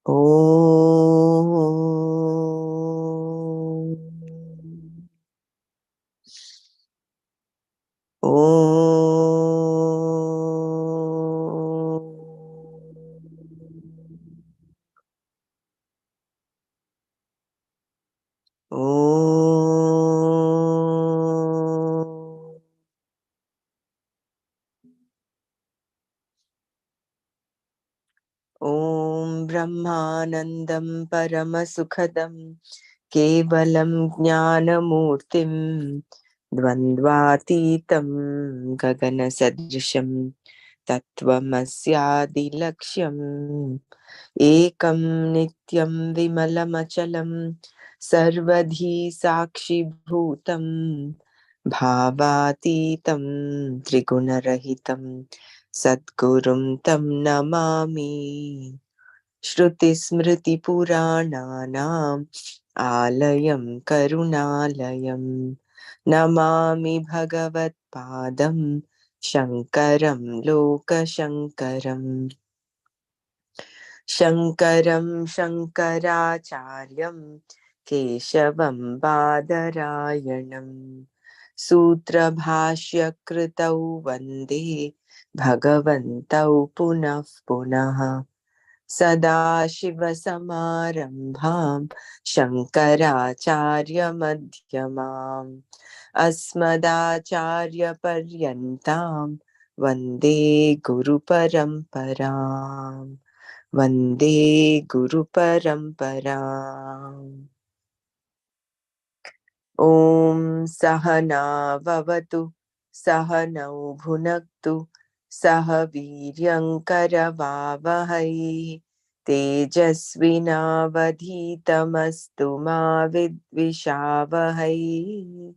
Om. Om. Om. Om Brahmanandam Paramasukadam Kevalam Jnanamurtim Dvandvatitam Gagana Sadrisham Tattvamasyadilaksham Ekam Nityam Vimalamachalam Sarvadhi Sakshi Bhutam Bhavatitam Trigunarahitam Sadgurum Tam Namami Shruti Smriti Purananam Alayam Karunalayam Namami Bhagavat Padam Shankaram Loka Shankaram Shankaram Shankaracharyam Keshavam Badarayanam Sutra Bhashya Kritau Vande Bhagavantau Punah Punah Sada Shiva Samarambham Shankaracharya Madhyamam Asmadacharya Paryantam Vande Guru Paramparam Vande Guru Paramparam. Om Sahana Vavatu Sahanau Bhunaktu Saha Viryankaravavahai Tejasvinavadhitamastu ma vidvishavahai.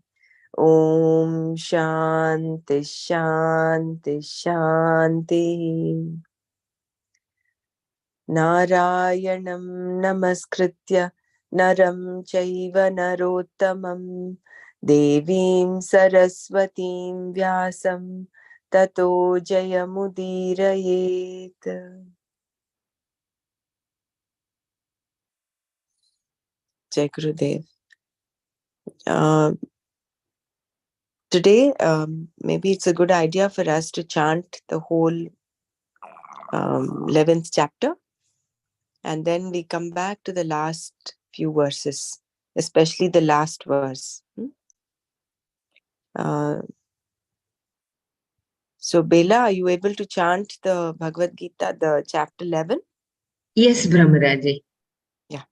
Om Shanti Shanti Shanti. Narayanam Namaskritya Naram Chaiva Narottamam Devim Saraswatim Vyasam Tato Jayamudirayet. Jai Gurudev. Today, maybe it's a good idea for us to chant the whole 11th chapter, and then we come back to the last few verses, especially the last verse. So, Bela, are you able to chant the Bhagavad Gita, the chapter 11? Yes, Brahmaraji. Yeah.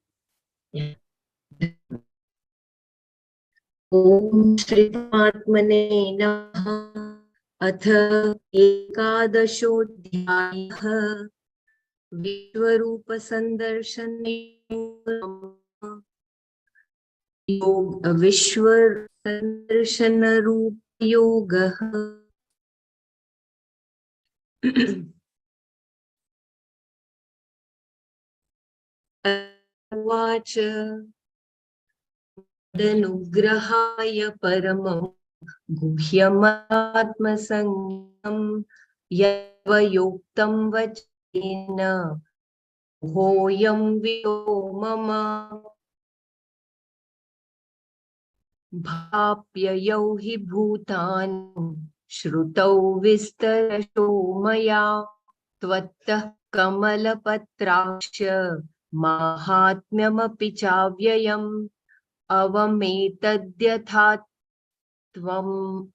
Om Shri Paramatmane Namaha Atha Ekadashodhyayah Vishwarupa Sandarshane Vishwar Sandarshana Rupa Yoga Vacha Danugrahaya Paramam Guhyamatmasangam Yavayuktam Vachena Hoyam Vyo Mama Bhapyayau hi bhutan Shrutau vistarasho maya Tvattah Kamalapatraksha Mahatmyamapi chavyayam Avametadyatatvam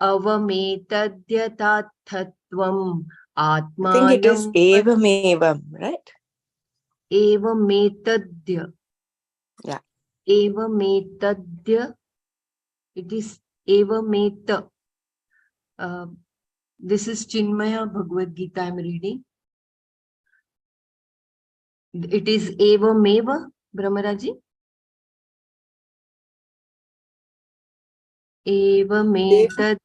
Avametadyatathatvam I think it is Atmanam evamevam, right? Evametadya. Yeah. Evametadya. It is Evameta. This is Chinmaya Bhagavad Gita I am reading. It is Evameva, Brahmaraji. Evametad.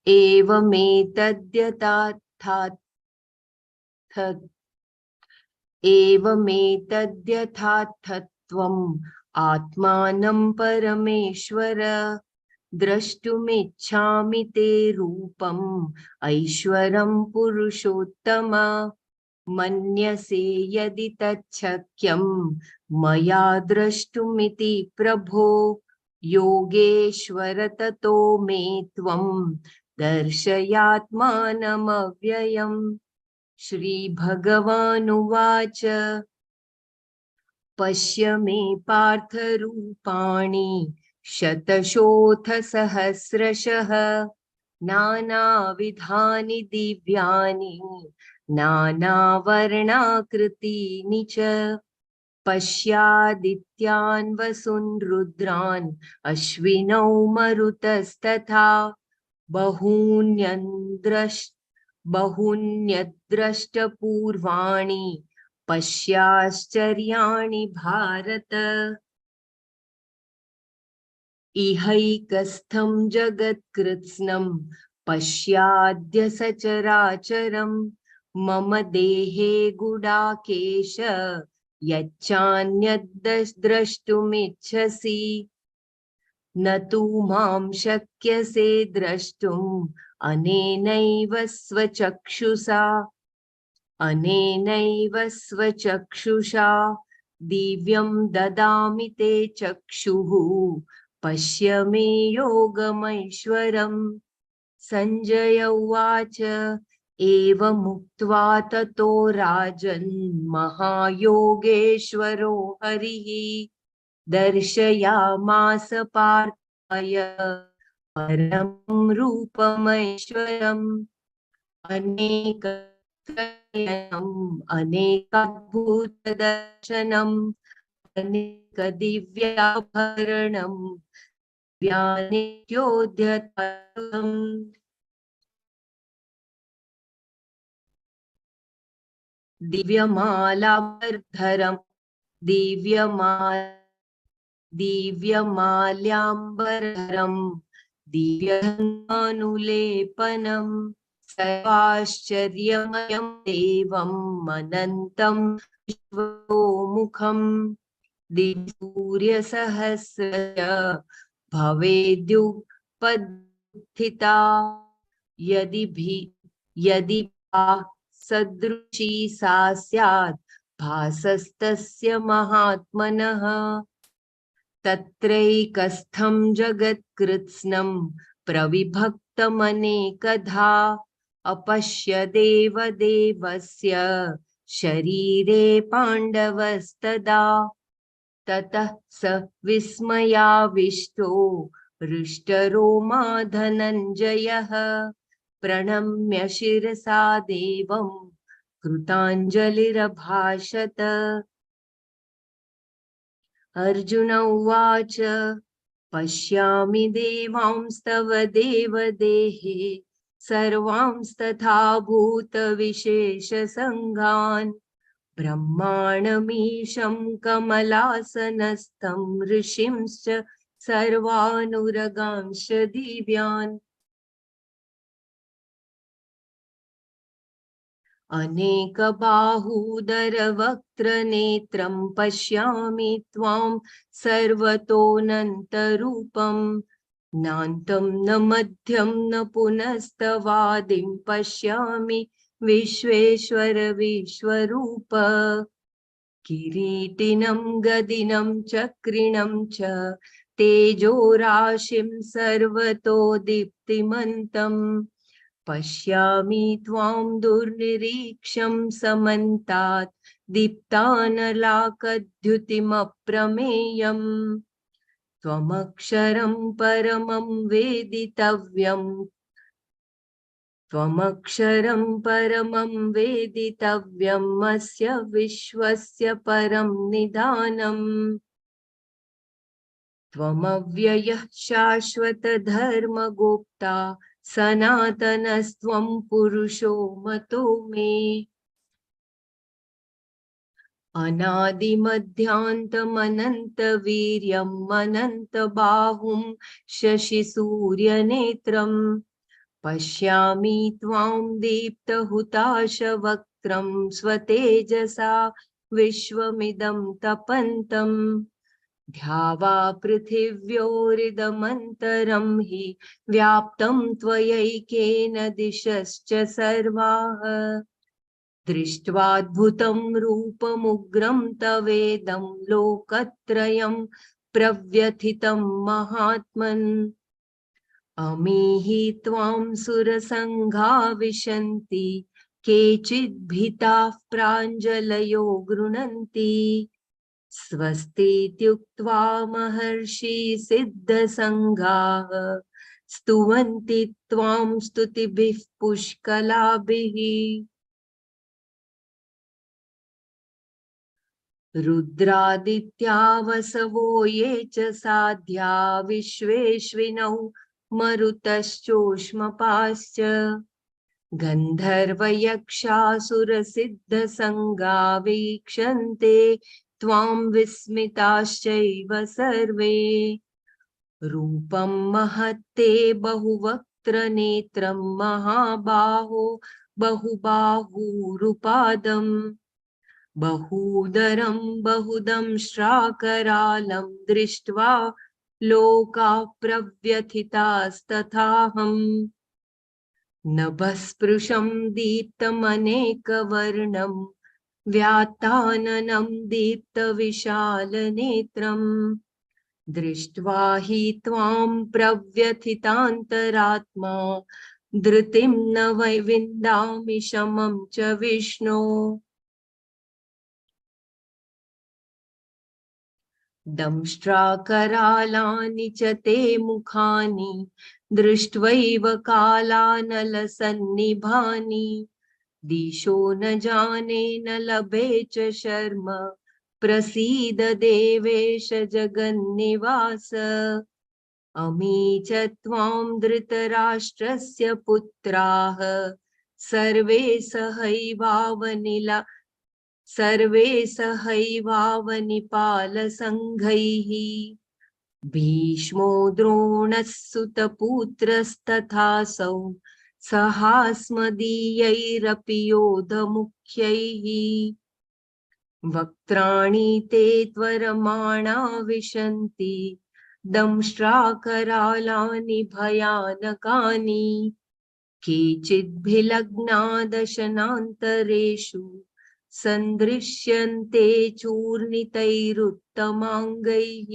Evametadyatathat. Evametadyatathatvam Atmanam Parameshwara द्रष्टुमिच्छामि ते रूपम् ऐश्वरं पुरुषोत्तम मन्यसे यदि तच्छक्यं मया द्रष्टुमिति प्रभो योगेश्वर ततो मे त्वं दर्शयात्मानमव्ययम् श्रीभगवानुवाच पश्य मे पार्थरूपाणि शतशोऽथ सहस्रशः नानाविधानि दिव्यानि नानावर्णाकृतीनि च पश्यादित्यान् वसून् रुद्रान् अश्विनौ मरुतस्तथा बहून्यद्रष्टपूर्वाणि पश्याश्चर्याणि भारत इहैकस्थं जगत्कृत्स्नं पश्याद्य सचराचरं मम देहे गुडाकेश यच्चान्यद्द्रष्टुमिच्छसि न तु मां शक्यसे द्रष्टुम् अनेनैव स्वचक्षुषा दिव्यं ददामि ते चक्षुः पश्य मे योगमैश्वरम् सञ्जय उवाच एवमुक्त्वा ततो राजन् महायोगेश्वरो हरिः दर्शयामास पार्थाय परं रूपमैश्वरम् अनेकाद्भुतदर्शनम् अनेकदिव्याभरणम् व्यानित्योद्यतम् दिव्यमालाम्बरधरम् दिव्यमाल्याम्बरधरम् दिव्यधनुलेपनम् सर्वाश्चर्यमयं देवम् अनन्तम् विश्वतोमुखम् दिव्यसूर्यसहस्रस्य भवेद्युपस्थिता यदि सदृशी सा स्यात् भासस्तस्य महात्मनः तत्रैकस्थं जगत्कृत्स्नं प्रविभक्तमनेकधा अपश्य देवदेवस्य शरीरे पाण्डवस्तदा ततः स विस्मयाविष्टो हृष्टरोमा धनञ्जयः प्रणम्य शिरसा देवं कृताञ्जलिरभाषत अर्जुन उवाच पश्यामि देवांस्तव देवदेहे सर्वांस्तथा भूतविशेषसङ्घान् ब्रह्माणमीशं कमलासनस्थं ऋषिंश्च सर्वानुरगांश्च दिव्यान् अनेकबाहूदरवक्त्रनेत्रं पश्यामि त्वां सर्वतोऽनन्तरूपं नान्तं न मध्यं न पुनस्तवादिं पश्यामि विश्वेश्वर विश्वरूप किरीटिनं गदिनं चक्रिणं च तेजोराशिं सर्वतो दीप्तिमन्तम् पश्यामि त्वां दुर्निरीक्षं समन्तात् दीप्तानलाकद्युतिमप्रमेयम् त्वमक्षरं परमं वेदितव्यम् अस्य विश्वस्य परं निधानम् त्वमव्ययः शाश्वतधर्मगोप्ता सनातनस्त्वं पुरुषो मतो मे अनादिमध्यान्तमनन्तवीर्यम् अनन्तबाहुं शशिसूर्यनेत्रम् पश्यामि त्वां दीप्तहुताशवक्त्रं स्वतेजसा विश्वमिदं तपन्तम् ध्यावा पृथिव्योरिदमन्तरं हि व्याप्तं त्वयैकेन दिशश्च सर्वाः दृष्ट्वाद्भुतं रूपमुग्रं तवेदं लोकत्रयं प्रव्यथितं महात्मन् अमीहि त्वां सुरसङ्घा विशन्ति केचिद्भीताः प्राञ्जलयो गृह्णन्ति स्वस्तीत्युक्त्वा महर्षि सिद्धसङ्घाः स्तुवन्ति त्वां स्तुतिभिः पुष्कलाभिः रुद्रादित्या वसवो ये च साध्या विश्वेश्विनौ मरुतश्चोष्मपाश्च गन्धर्वयक्षासुरसिद्धसङ्गा वीक्षन्ते त्वां विस्मिताश्चैव सर्वे रूपं महत्ते बहुवक्त्रनेत्रं महाबाहो बहुबाहुरुपादम् बहूदरं बहुदंष्ट्राकरालं दृष्ट्वा लोकाः प्रव्यथितास्तथाहम् नभस्पृशं दीप्तमनेकवर्णं व्यात्ताननं दीप्तविशालनेत्रम् दृष्ट्वा हि त्वां प्रव्यथितान्तरात्मा धृतिं न वै विन्दामि शमं च विष्णो दंष्ट्राकरालानि च ते मुखानि दृष्ट्वैव कालानलसन्निभानि दिशो न जाने न लभे च शर्म प्रसीद देवेश जगन्निवास अमी च त्वां धृतराष्ट्रस्य पुत्राः सर्वे सहैवावनिपालसङ्घैः भीष्मो द्रोणः सुतपुत्रस्तथासौ सहास्मदीयैरपि योधमुख्यैः वक्त्राणि ते त्वरमाणा विशन्ति दंष्ट्राकरालानि भयानकानि केचिद्भिलग्ना दशनान्तरेषु सन्दृश्यन्ते चूर्णितैरुत्तमाङ्गैः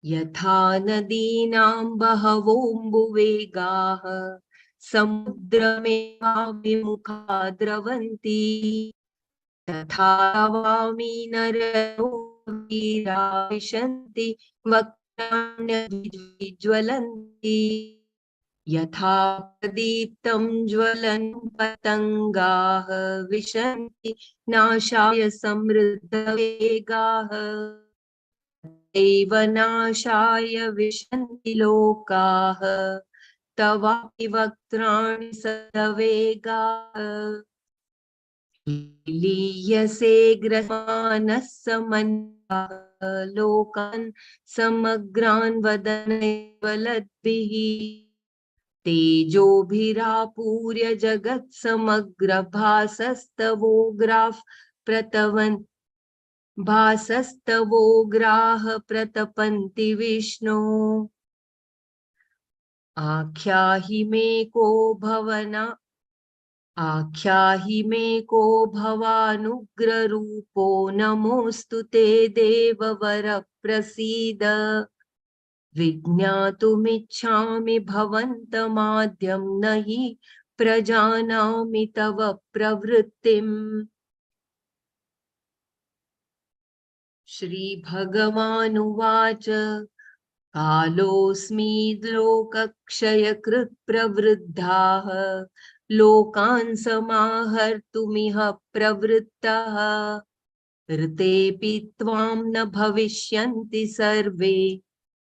यथा नदीनां बहवोऽम्बुवेगाः समुद्रमेवाभिमुखा द्रवन्ति तथा वामी नरवीरा विशन्ति वक्त्राण्यज्वलन्ति यथा प्रदीप्तं ज्वलन् पतङ्गाः विशन्ति नाशाय समृद्धवेगाः एव नाशाय विशन्ति लोकाः तवापि वक्त्राणि सदवेगाः लीयसे ग्रसमानः समन्वितः लोकान् समग्रान् वदनैर्ज्वलद्भिः तेजोभिरापूर्य जगत्समग्रभासस्तवोग्राः प्रतपन्ति विष्णो आख्याहि मे को भवानुग्ररूपो नमोऽस्तु ते देववर प्रसीद विज्ञातुमिच्छामि भवन्तमाद्यं न हि प्रजानामि तव प्रवृत्तिम् श्रीभगवानुवाच कालोऽस्मि लोकक्षयकृत् प्रवृद्धाः लोकान् समाहर्तुमिह प्रवृत्तः ऋतेऽपि त्वां न भविष्यन्ति सर्वे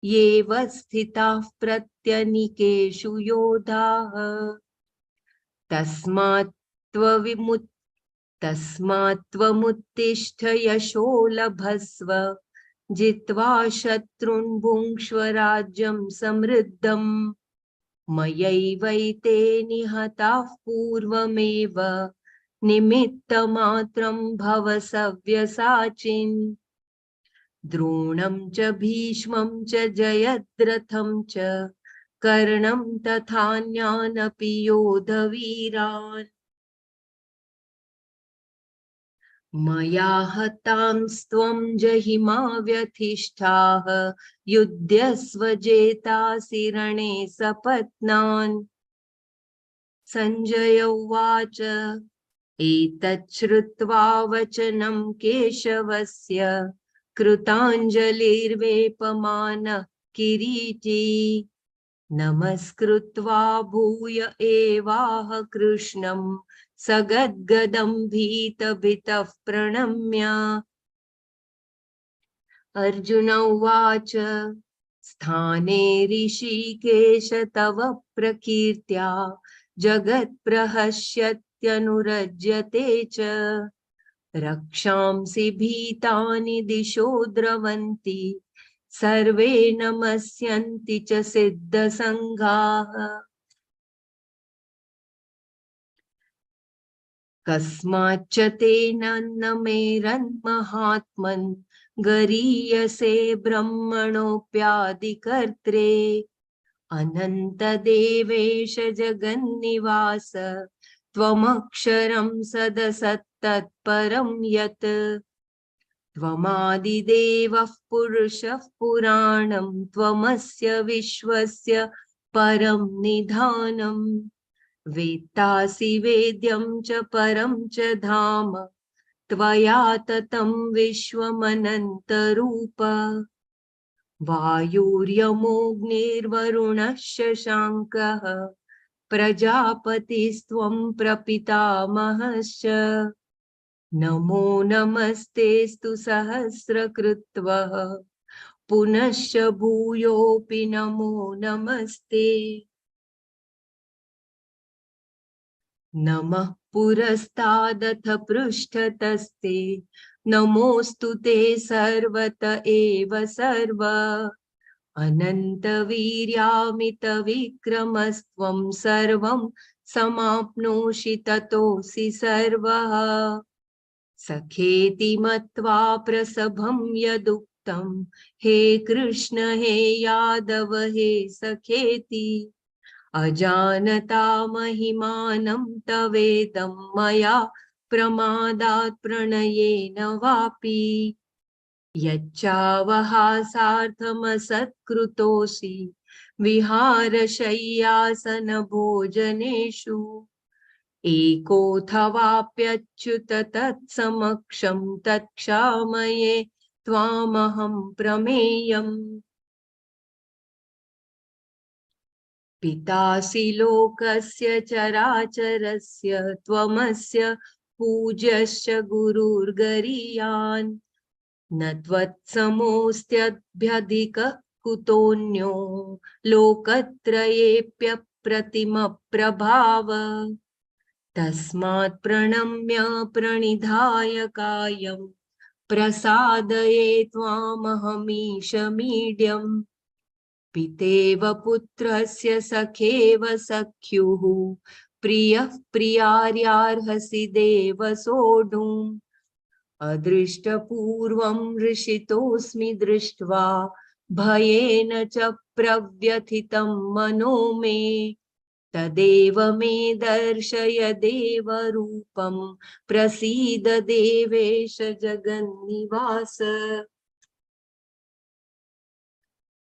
येव स्थिताः प्रत्यनीकेषु योधाः तस्मात् त्वमुत्तिष्ठ यशो लभस्व जित्वा शत्रून् भुङ्क्ष्व राज्यं समृद्धम् मयैवैते निहताः पूर्वमेव निमित्तमात्रं भव सव्यसाचिन् द्रोणं च भीष्मं च जयद्रथं च कर्णं तथान्यानपि योधवीरान् मया हतांस्त्वं जहिमा व्यथिष्ठाः युध्यस्व जेतासि रणे सपत्नान् सञ्जय उवाच एतत् श्रुत्वा वचनं केशवस्य कृताञ्जलिर्वेपमानः किरीटी नमस्कृत्वा भूय एवाह कृष्णं सगद्गदं भीतभीतः प्रणम्य अर्जुन उवाच स्थाने ऋषिकेश तव प्रकीर्त्या जगत्प्रहस्यत्यनुरज्यते च रक्षांसि भीतानि दिशो द्रवन्ति सर्वे नमस्यन्ति च सिद्धसङ्घाः कस्माच्च तेन न मेरन्महात्मन् गरीयसे ब्रह्मणोऽप्यादिकर्त्रे अनन्तदेवेश जगन्निवास त्वमक्षरं सदसत्तत्परं यत् त्वमादिदेवः पुरुषः पुराणं त्वमस्य विश्वस्य परं निधानम् वेत्तासि वेद्यं च परं च धाम त्वया ततं विश्वमनन्तरूप वायुर्यमोऽग्निर्वरुणः शशाङ्कः प्रजापतिस्त्वं प्रपितामहश्च नमो नमस्तेऽस्तु सहस्रकृत्वः पुनश्च भूयोऽपि नमो नमस्ते नमः पुरस्तादथ पृष्ठतस्ते नमोऽस्तु ते सर्वत एव सर्व अनन्तवीर्यामितविक्रमस्त्वं सर्वं समाप्नोषि ततोऽसि सर्वः सखेति मत्वा प्रसभं यदुक्तं हे कृष्ण हे यादव हे सखेति अजानता महिमानं तवेदं मया प्रमादात् प्रणयेन वापि यच्चावहासार्थमसत्कृतोऽसि विहारशय्यासनभोजनेषु एकोऽथवाप्यच्युत तत्समक्षं तत्क्षामये त्वामहं प्रमेयम् पितासि लोकस्य चराचरस्य त्वमस्य पूज्यश्च गुरुर्गरीयान् न त्वत्समोऽस्त्यभ्यधिकः कुतोऽन्यो लोकत्रयेऽप्यप्रतिमप्रभाव तस्मात् प्रणम्य प्रणिधाय कायं प्रसादये त्वामहमीशमीड्यम् पितेव पुत्रस्य सखेव सख्युः प्रियः प्रियार्यार्हसि देव सोढुम् अदृष्टपूर्वं हृषितोऽस्मि दृष्ट्वा भयेन च प्रव्यथितं मनो मे तदेव मे दर्शय देवरूपं प्रसीद देवेश जगन्निवास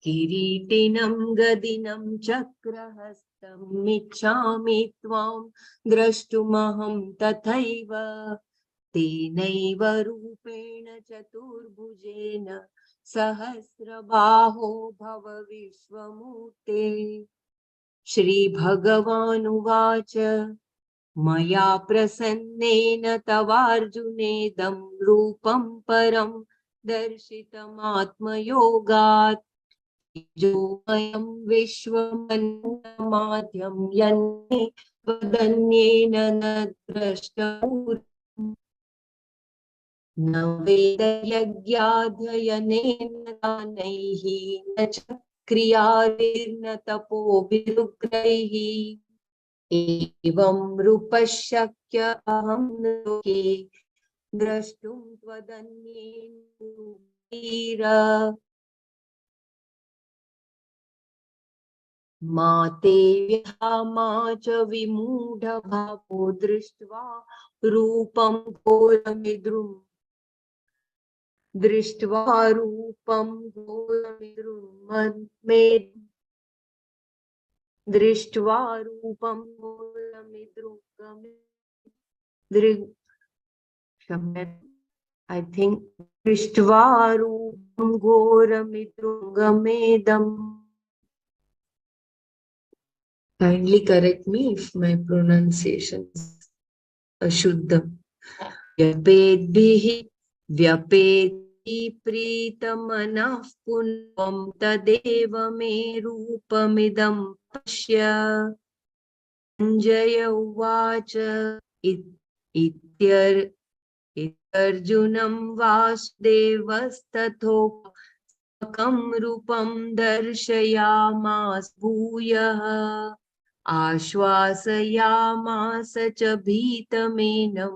किरीटिनं गदिनं चक्रहस्तमिच्छामि त्वां द्रष्टुमहं तथैव तेनैव रूपेण चतुर्भुजेन सहस्रबाहो भव विश्वमूर्ते श्रीभगवानुवाच मया प्रसन्नेन तवार्जुनेदं रूपं परं दर्शितमात्मयोगात् तेजोमयं विश्वमन्यमाद्यं यन्मे त्वदन्येन न द्रष्टपूर्वम् न वेदयज्ञाध्ययनेन दानैः न च क्रियाभिर्न तपोभिरुग्रैः एवं रूपशक्य अहं लोके द्रष्टुं त्वदन्येन वीर मा ते व्यथा मा च विमूढभावो दृष्ट्वा रूपं घोरमिद्रुम् दृष्ट्वा रूपं I think दृष्ट्वा रूपं घोरमिदृङ्गमेदम्. Kindly correct me if my pronunciation is ashuddham. व्यपेद्भिः प्रीतमनः पुण्यं तदेव मे रूपमिदं पश्य. संजय उवाच इत्यर्जुनं वासुदेवस्तथोपकं रूपं दर्शयामास भूयः आश्वासयामास च भीतमेनं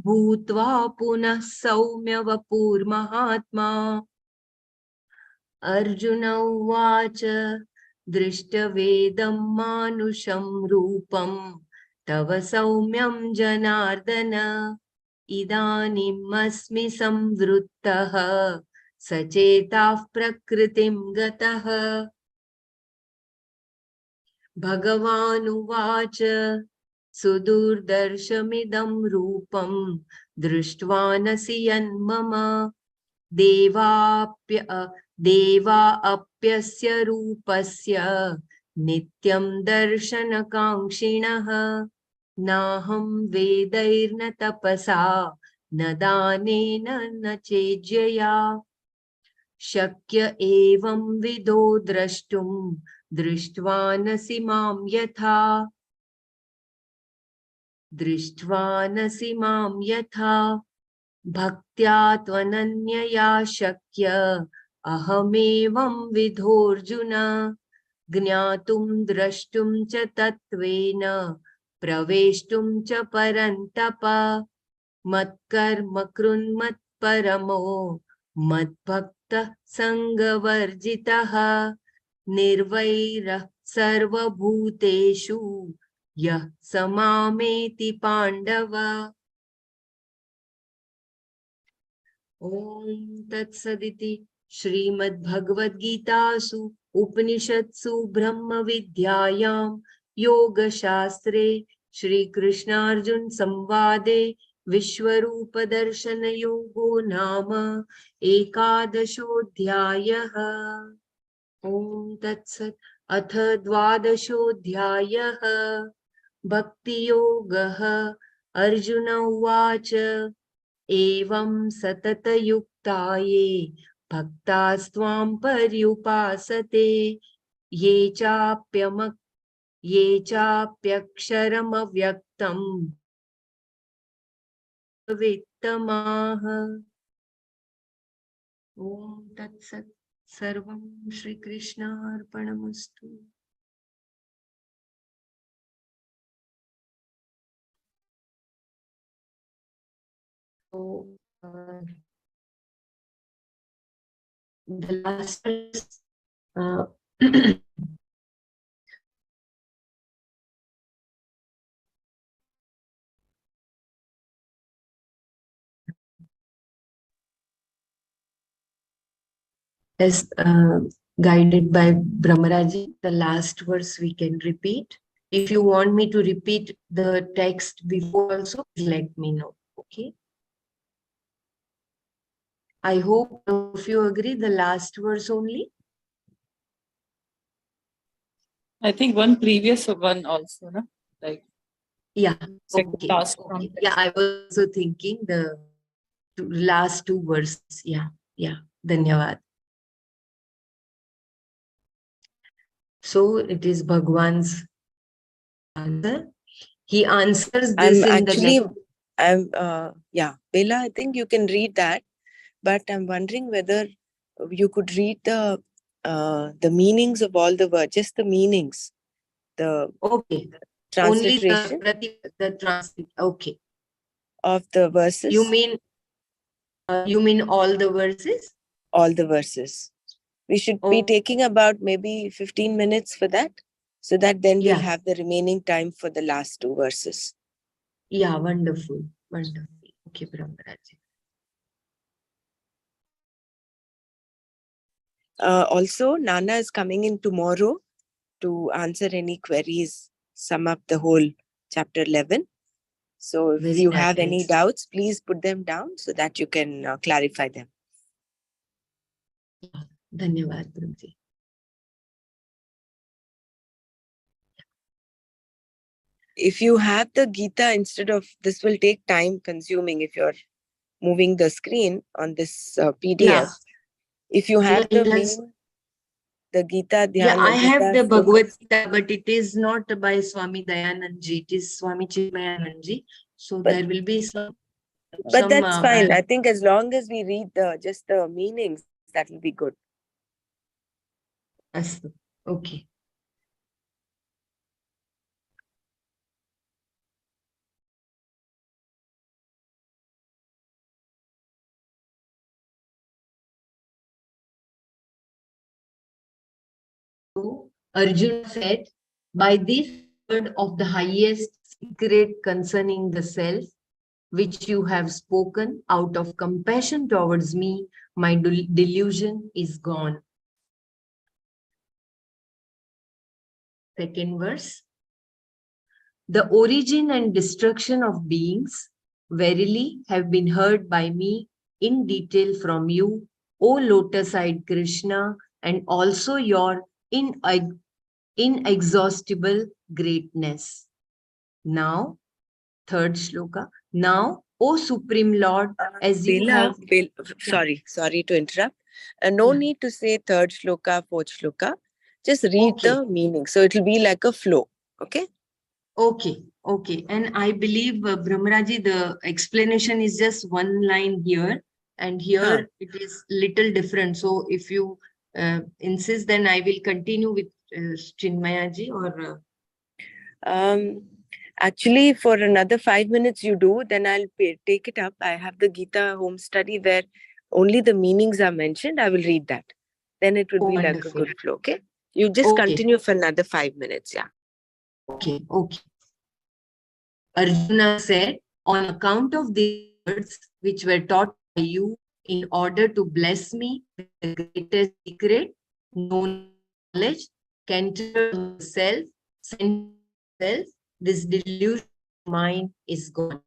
भूत्वा पुनः सौम्य वपुर्महात्मा. अर्जुन उवाच दृष्टवेदं मानुषं रूपं तव सौम्यं जनार्दन इदानीमस्मि संवृत्तः सचेताः प्रकृतिं गतः. भगवानुवाच सुदुर्दर्शमिदं रूपं दृष्ट्वानसि यन्मम देवा अप्यस्य रूपस्य नित्यं दर्शनकाङ्क्षिणः नाहं वेदैर्न तपसा न दानेन न चेज्यया शक्य एवं विदो द्रष्टुं दृष्ट्वानसि मां यथा भक्त्या त्वनन्यया शक्य अहमेवं विधोऽर्जुन ज्ञातुं द्रष्टुं च तत्त्वेन प्रवेष्टुं च परन्तप मत्कर्म कृन्मत्परमो मद्भक्तः सङ्गवर्जितः निर्वैरः सर्वभूतेषु यः स मामेति पाण्डव. ॐ तत्सदिति श्रीमद्भगवद्गीतासु उपनिषत्सु ब्रह्मविद्यायां योगशास्त्रे श्रीकृष्णार्जुन संवादे विश्वरूपदर्शनयोगो नाम एकादशोऽध्यायः. ॐ तत्सत्. अथ द्वादशोऽध्यायः भक्तियोगः. अर्जुन उवाच एवं सततयुक्ताये भक्तास्त्वां पर्युपासते ये चाप्यक्षरमव्यक्तं वित्तमाः. ॐ तत्सत्. सर्वं श्रीकृष्णार्पणमस्तु. So, the last as guided by Brahmaraji, the last verse we can repeat. If you want me to repeat the text before also, let me know. Okay. I hope all of you agree the last verse only. I think one previous one also, no? Like yeah. Okay. Okay. Yeah, I was also thinking the last two verses. Yeah. Dhanyavad. So it is Bhagwan's answer. He answers this Bela, I think you can read that, but I'm wondering whether you could read the the meanings of all the words, just the meanings, the Okay. Only transliteration the translate. Okay. of the verses, You mean all the verses? all the verses. We should be Oh, taking about maybe 15 minutes for that, so that then we'll yeah. have the remaining time for the last two verses. Yeah, wonderful. Wonderful. Okay, Brahmaraji. Also, Nana is coming in tomorrow to answer any queries, sum up the whole chapter 11. So if Very you have any nice. doubts, please put them down so that you can clarify them. Yeah. Dhanyavad, Guruji. If you have the Gita, instead of this, will take time consuming if you're moving the screen on this Yeah. PDF. If you Yeah, have the main, the Gita Yeah, I Dhyan, have Gita the Bhagavad slokas, Gita, but it is not by Swami Dayanandji. It is Swami Chinmayanandji. So but there will be some that's fine. I think as long as we read the just the meanings, that will be good. okay. So Arjuna said, by this word of the highest secret concerning the self, which you have spoken out of compassion towards me, my delusion is gone. Second verse. The origin and destruction of beings verily have been heard by me in detail from you, O lotus-eyed Krishna, and also your inexhaustible greatness. Now, third shloka. Now, O Supreme Lord, as you have... Sorry to interrupt. No Yeah. need to say third shloka, fourth shloka. Just read Okay. the meaning. So it will be like a flow. Okay? Okay. Okay. And I believe, Brahmaraji, the explanation is just one line here, and here it is little different. So if you insist, then I will continue with Chinmayaji or... Actually, for another 5 minutes you do, then I'll take it up. I have the Gita home study where only the meanings are mentioned. I will read that. Then it will be like a Wonderful. good flow. Okay? You just Okay. continue for another 5 minutes. Yeah. Okay. Okay. Arjuna said, on account of these words which were taught by you in order to bless me with the greatest secret known knowledge, centered on the self, centered on self, this delusion of mine is gone.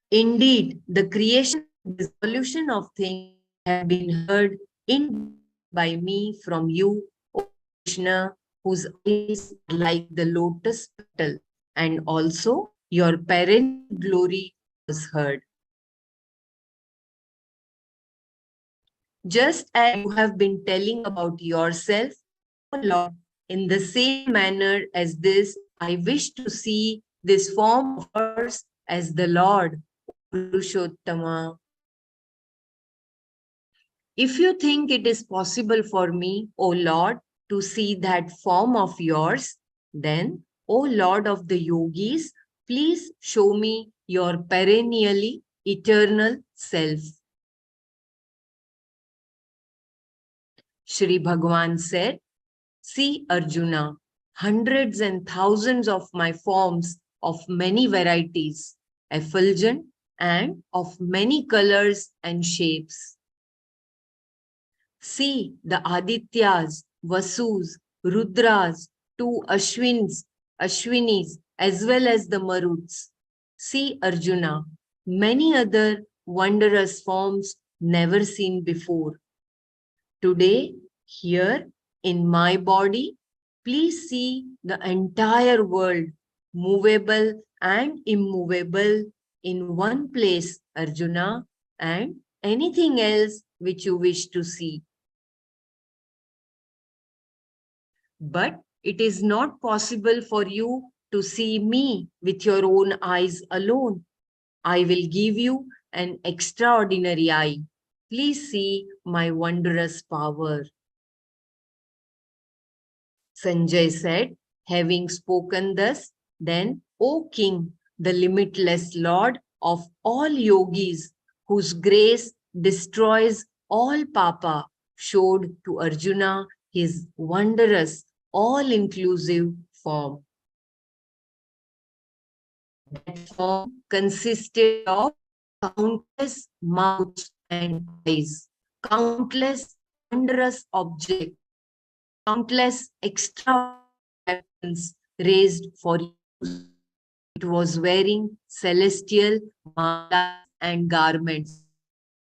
Indeed, the creation and dissolution of things have been heard in detail by me from you, O Krishna, whose eyes are like the lotus petal, and also your perennial glory was heard. Just as you have been telling about yourself, O Lord, in the same manner as this, I wish to see this form of yours as the Lord, O Purushottama. If you think it is possible for me, O Lord, to see that form of yours, then, O Lord of the yogis, please show me your perennially eternal self. Shri Bhagavan said, see Arjuna, hundreds and thousands of my forms of many varieties, effulgent and of many colors and shapes. See the Adityas, Vasus, Rudras, two Ashwinis, as well as the Maruts. See Arjuna, many other wondrous forms never seen before. Today, here in my body, please see the entire world, movable and immovable, in one place, Arjuna, and anything else which you wish to see. But it is not possible for you to see me with your own eyes alone. I will give you an extraordinary eye. Please see my wondrous power. Sanjay said, having spoken thus, then, O king, the limitless lord of all yogis, whose grace destroys all papa, showed to Arjuna his wondrous, all-inclusive form. That form consisted of countless mouths and eyes, countless wondrous objects, countless extraordinary weapons raised for use. It was wearing celestial malas and garments.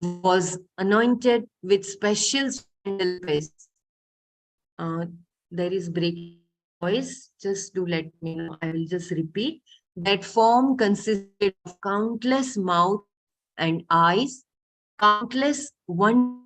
It was anointed with special sandal paste. Uh, there is breaking voice. Just do let me know. I will just repeat. That form consisted of countless mouths and eyes, countless wondrous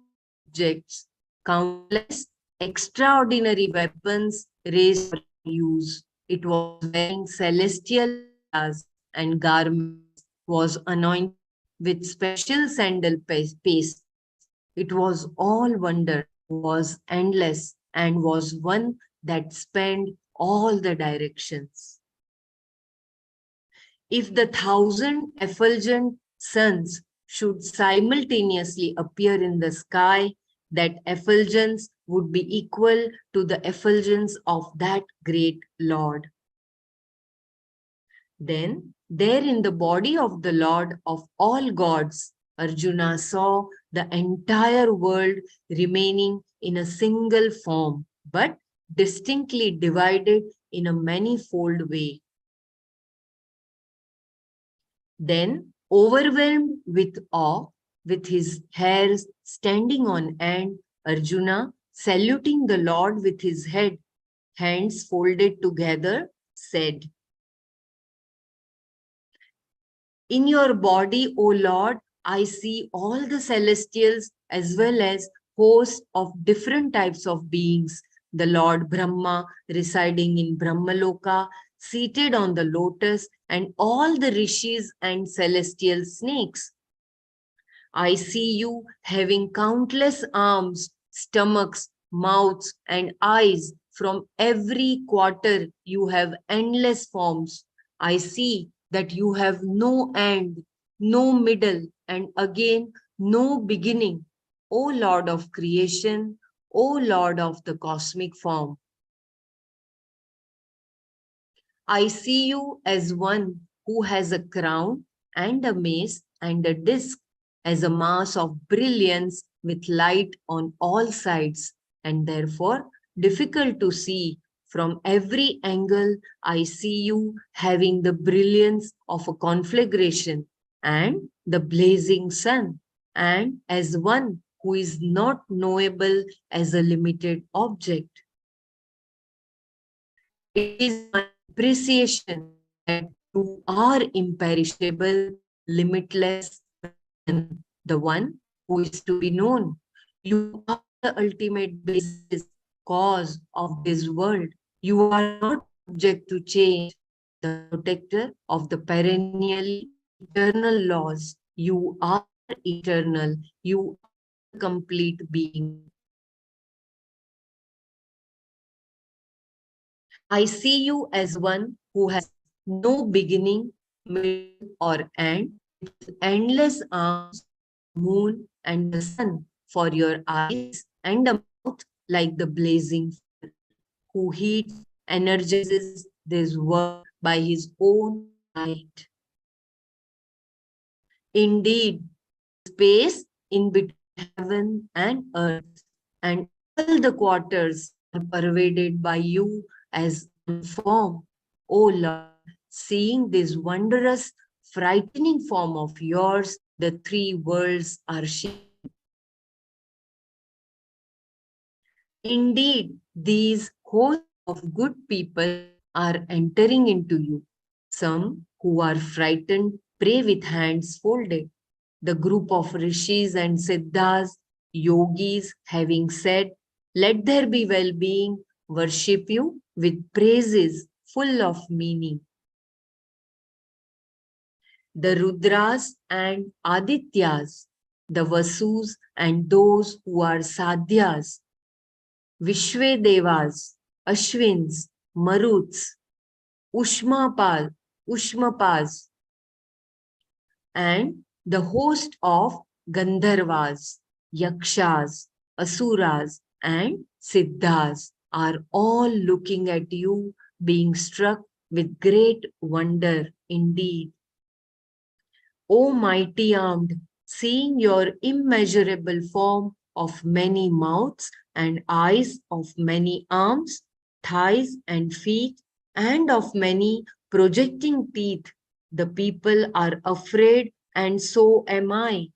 objects, countless extraordinary weapons raised for use. It was wearing celestial malas and garments, was anointed with special sandal paste. It was all wonder, was endless, and was one that spanned all the directions. If the 1,000 effulgent suns should simultaneously appear in the sky, that effulgence would be equal to the effulgence of that great Lord. Then, there in the body of the Lord of all gods, Arjuna saw the entire world remaining in a single form, but distinctly divided in a manifold way. Then, overwhelmed with awe, with his hairs standing on end, Arjuna, saluting the Lord with his head, hands folded together, said, In your body, O Lord, I see all the celestials as well as hosts of different types of beings. The Lord Brahma residing in Brahmaloka, seated on the lotus, and all the rishis and celestial snakes. I see you having countless arms, stomachs, mouths, and eyes. From every quarter, you have endless forms. I see that you have no end, no middle, and again, no beginning. O Lord of creation, O Lord of the cosmic form. I see you as one who has a crown and a mace and a disk, as a mass of brilliance with light on all sides, and therefore difficult to see. From every angle, I see you having the brilliance of a conflagration and the blazing sun, and as one who is not knowable as a limited object. It is my appreciation that you are imperishable, limitless, the one who is to be known. You are the ultimate basis, cause of this world. You are not subject to change, the protector of the perennially eternal laws. You are eternal. You are the complete being. I see you as one who has no beginning, middle, or end, with endless arms like the moon and the sun for your eyes, and a mouth like the blazing fire, who heats, energizes this world by his own might. Indeed, space in between heaven and earth, and all the quarters are pervaded by you as one form. O Lord, seeing this wondrous, frightening form of yours, the three worlds are shaken. Indeed, these hosts of good people are entering into you. Some who are frightened pray with hands folded. The group of rishis and siddhas, yogis, having said, Let there be well being, worship you with praises full of meaning. The Rudras and Adityas, the Vasus and those who are Sadhyas, Vishvedevas, Ashwins, Maruts, Ushmapas, and the host of Gandharvas, Yakshas, Asuras, and Siddhas are all looking at you, being struck with great wonder indeed. O mighty armed, seeing your immeasurable form of many mouths and eyes, of many arms, thighs, and feet, and of many projecting teeth, the people are afraid, and so am I.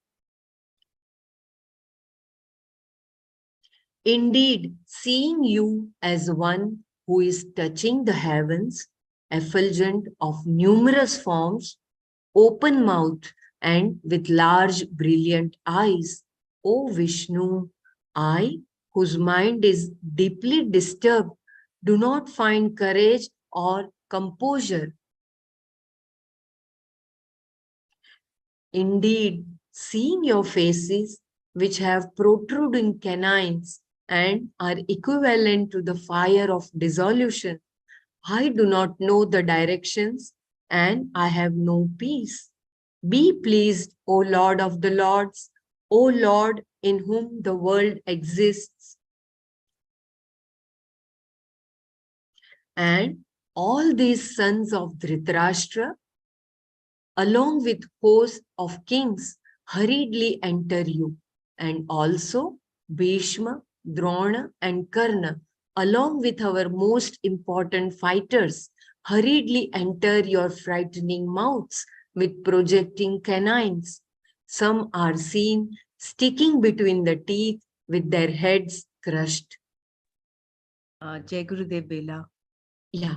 Indeed, seeing you as one who is touching the heavens, effulgent of numerous forms, open mouth and with large brilliant eyes, O Vishnu, I, whose mind is deeply disturbed, do not find courage or composure. Indeed, seeing your faces, which have protruding canines and are equivalent to the fire of dissolution, I do not know the directions and I have no peace. Be pleased, O Lord of the Lords, O Lord in whom the world exists. And all these sons of Dhritarashtra, along with hosts of kings, hurriedly enter you, and also Bhishma, Drona, and Karna, along with our most important fighters, hurriedly enter your frightening mouths with projecting canines. Some are seen sticking between the teeth with their heads crushed. Jai Gurudev Bela. Yeah.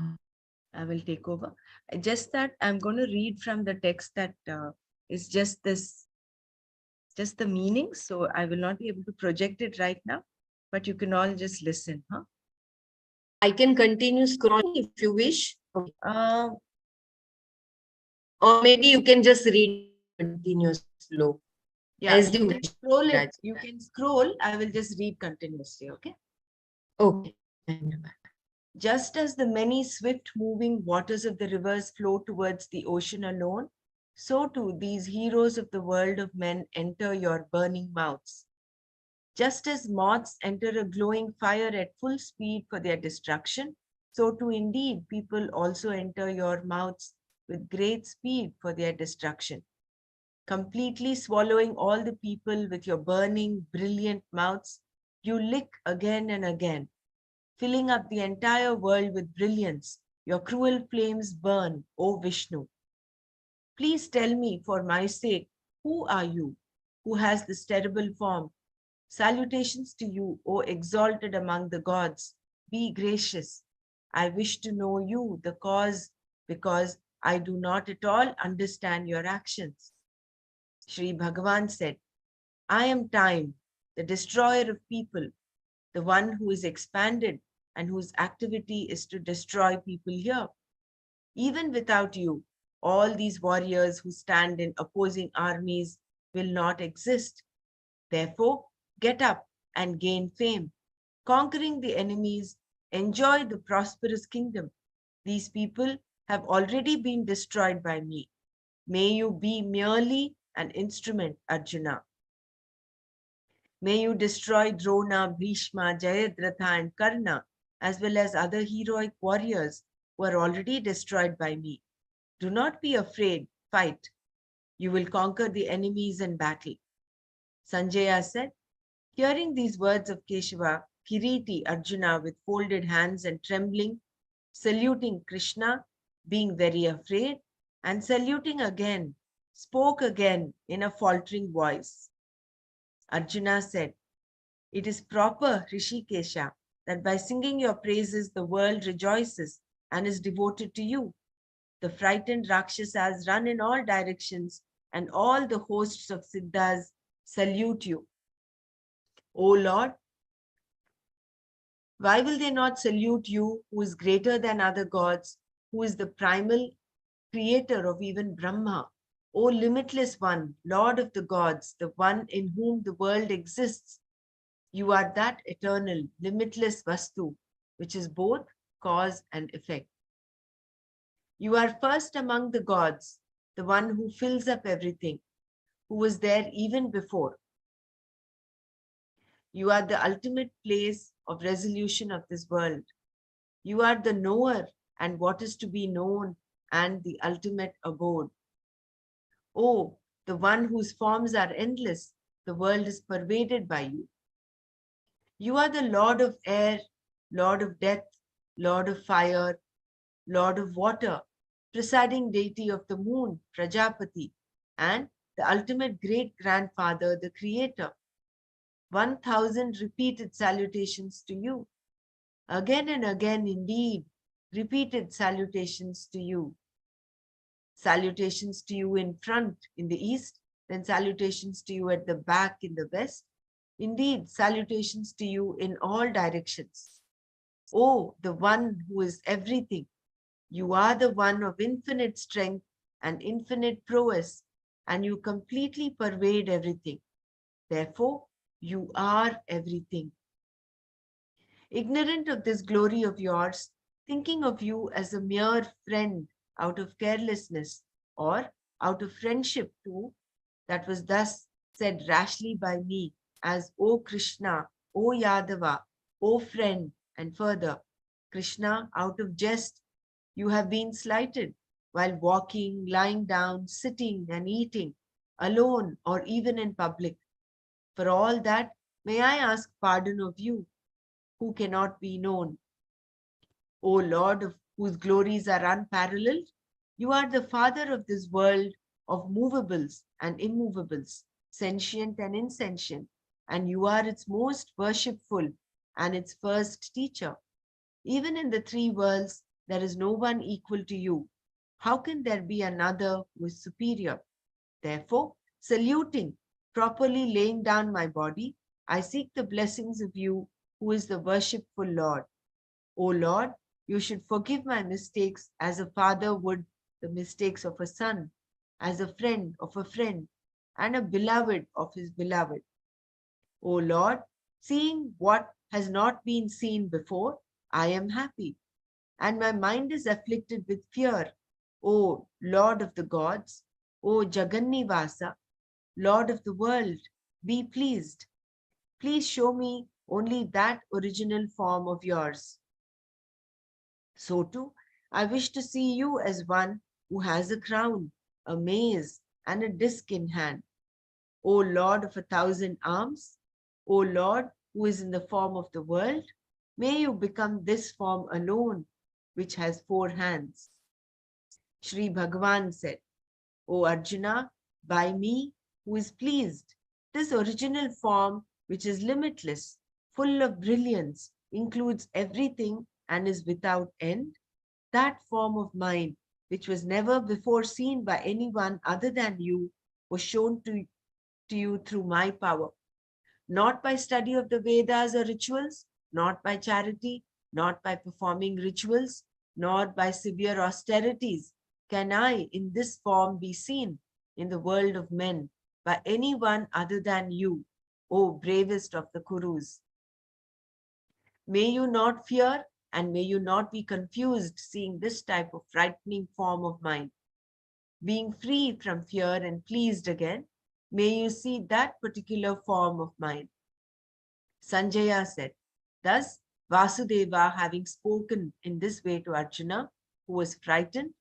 I will take over. Just that I'm going to read from the text that is just the meaning. So I will not be able to project it right now, but you can all just listen. Huh? I can continue scrolling if you wish. Uh, Or maybe you can just read continuous flow. yeah, As you you can wish, scroll it. Raj. You can scroll. I will just read continuously. Okay. Okay. Just as the many swift moving waters of the rivers flow towards the ocean alone, so too these heroes of the world of men enter your burning mouths. Just as moths enter a glowing fire at full speed for their destruction, so too indeed people also enter your mouths with great speed for their destruction. Completely swallowing all the people with your burning, brilliant mouths, you lick again and again, filling up the entire world with brilliance. Your cruel flames burn, O Vishnu. Please tell me, for my sake, who are you, who has this terrible form? Salutations to you, O exalted among the gods. Be gracious. I wish to know you, the cause, because I do not at all understand your actions. Sri Bhagavan said, I am time, the destroyer of people, the one who is expanded and whose activity is to destroy people here. Even without you, all these warriors who stand in opposing armies will not exist. Therefore, get up and gain fame. Conquering the enemies, enjoy the prosperous kingdom. These people have already been destroyed by me. May you be merely an instrument, Arjuna. May you destroy Drona, Bhishma, Jayadratha, and Karna, as well as other heroic warriors who are already destroyed by me. Do not be afraid, fight. You will conquer the enemies in battle. Sanjaya said, hearing these words of Keshava, Kiriti Arjuna with folded hands and trembling, saluting Krishna, being very afraid, and saluting again, spoke again in a faltering voice. Arjuna said, it is proper, Rishikesha, that by singing your praises the world rejoices and is devoted to you. The frightened Rakshasas run in all directions and all the hosts of Siddhas salute you. O Lord, why will they not salute you who is greater than other gods, who is the primal creator of even Brahma? O limitless one, Lord of the gods, the one in whom the world exists, you are that eternal, limitless Vastu, which is both cause and effect. You are first among the gods, the one who fills up everything, who was there even before. You are the ultimate place of resolution of this world. You are the knower and what is to be known and the ultimate abode. Oh, the one whose forms are endless, the world is pervaded by you. You are the Lord of air, Lord of death, Lord of fire, Lord of water, presiding deity of the moon, Prajapati, and the ultimate great grandfather, the creator. 1,000 repeated salutations to you. Again and again, indeed, repeated salutations to you. Salutations to you in front in the east, then salutations to you at the back in the west. Indeed, salutations to you in all directions. Oh, the one who is everything. You are the one of infinite strength and infinite prowess, and you completely pervade everything. Therefore, you are everything. Ignorant of this glory of yours, thinking of you as a mere friend out of carelessness or out of friendship too, that was thus said rashly by me as O Krishna, O Yadava, O friend, and further, Krishna, out of jest, you have been slighted while walking, lying down, sitting, and eating, alone or even in public. For all that, may I ask pardon of you, who cannot be known. O Lord, of whose glories are unparalleled, you are the Father of this world of movables and immovables, sentient and insentient, and you are its most worshipful and its first teacher. Even in the three worlds, there is no one equal to you. How can there be another who is superior? Therefore, saluting, properly laying down my body, I seek the blessings of you, who is the worshipful Lord. O Lord, you should forgive my mistakes as a father would the mistakes of a son, as a friend of a friend, and a beloved of his beloved. O Lord, seeing what has not been seen before, I am happy, and my mind is afflicted with fear. O Lord of the gods, O Jagannivasa, Lord of the world, be pleased. Please show me only that original form of yours. So too, I wish to see you as one who has a crown, a mace, and a disc in hand. O Lord of 1,000 arms, O Lord who is in the form of the world, may you become this form alone, which has 4 hands. Sri Bhagavan said, O Arjuna, by me who is pleased, this original form, which is limitless, full of brilliance, includes everything and is without end, that form of mine, which was never before seen by anyone other than you, was shown to you through my power, not by study of the Vedas or rituals, not by charity, not by performing rituals, nor by severe austerities, can I in this form be seen in the world of men by anyone other than you, O bravest of the Kurus. May you not fear and may you not be confused seeing this type of frightening form of mine. Being free from fear and pleased again, may you see that particular form of mine. Sanjaya said, thus Vasudeva, having spoken in this way to Arjuna, who was frightened,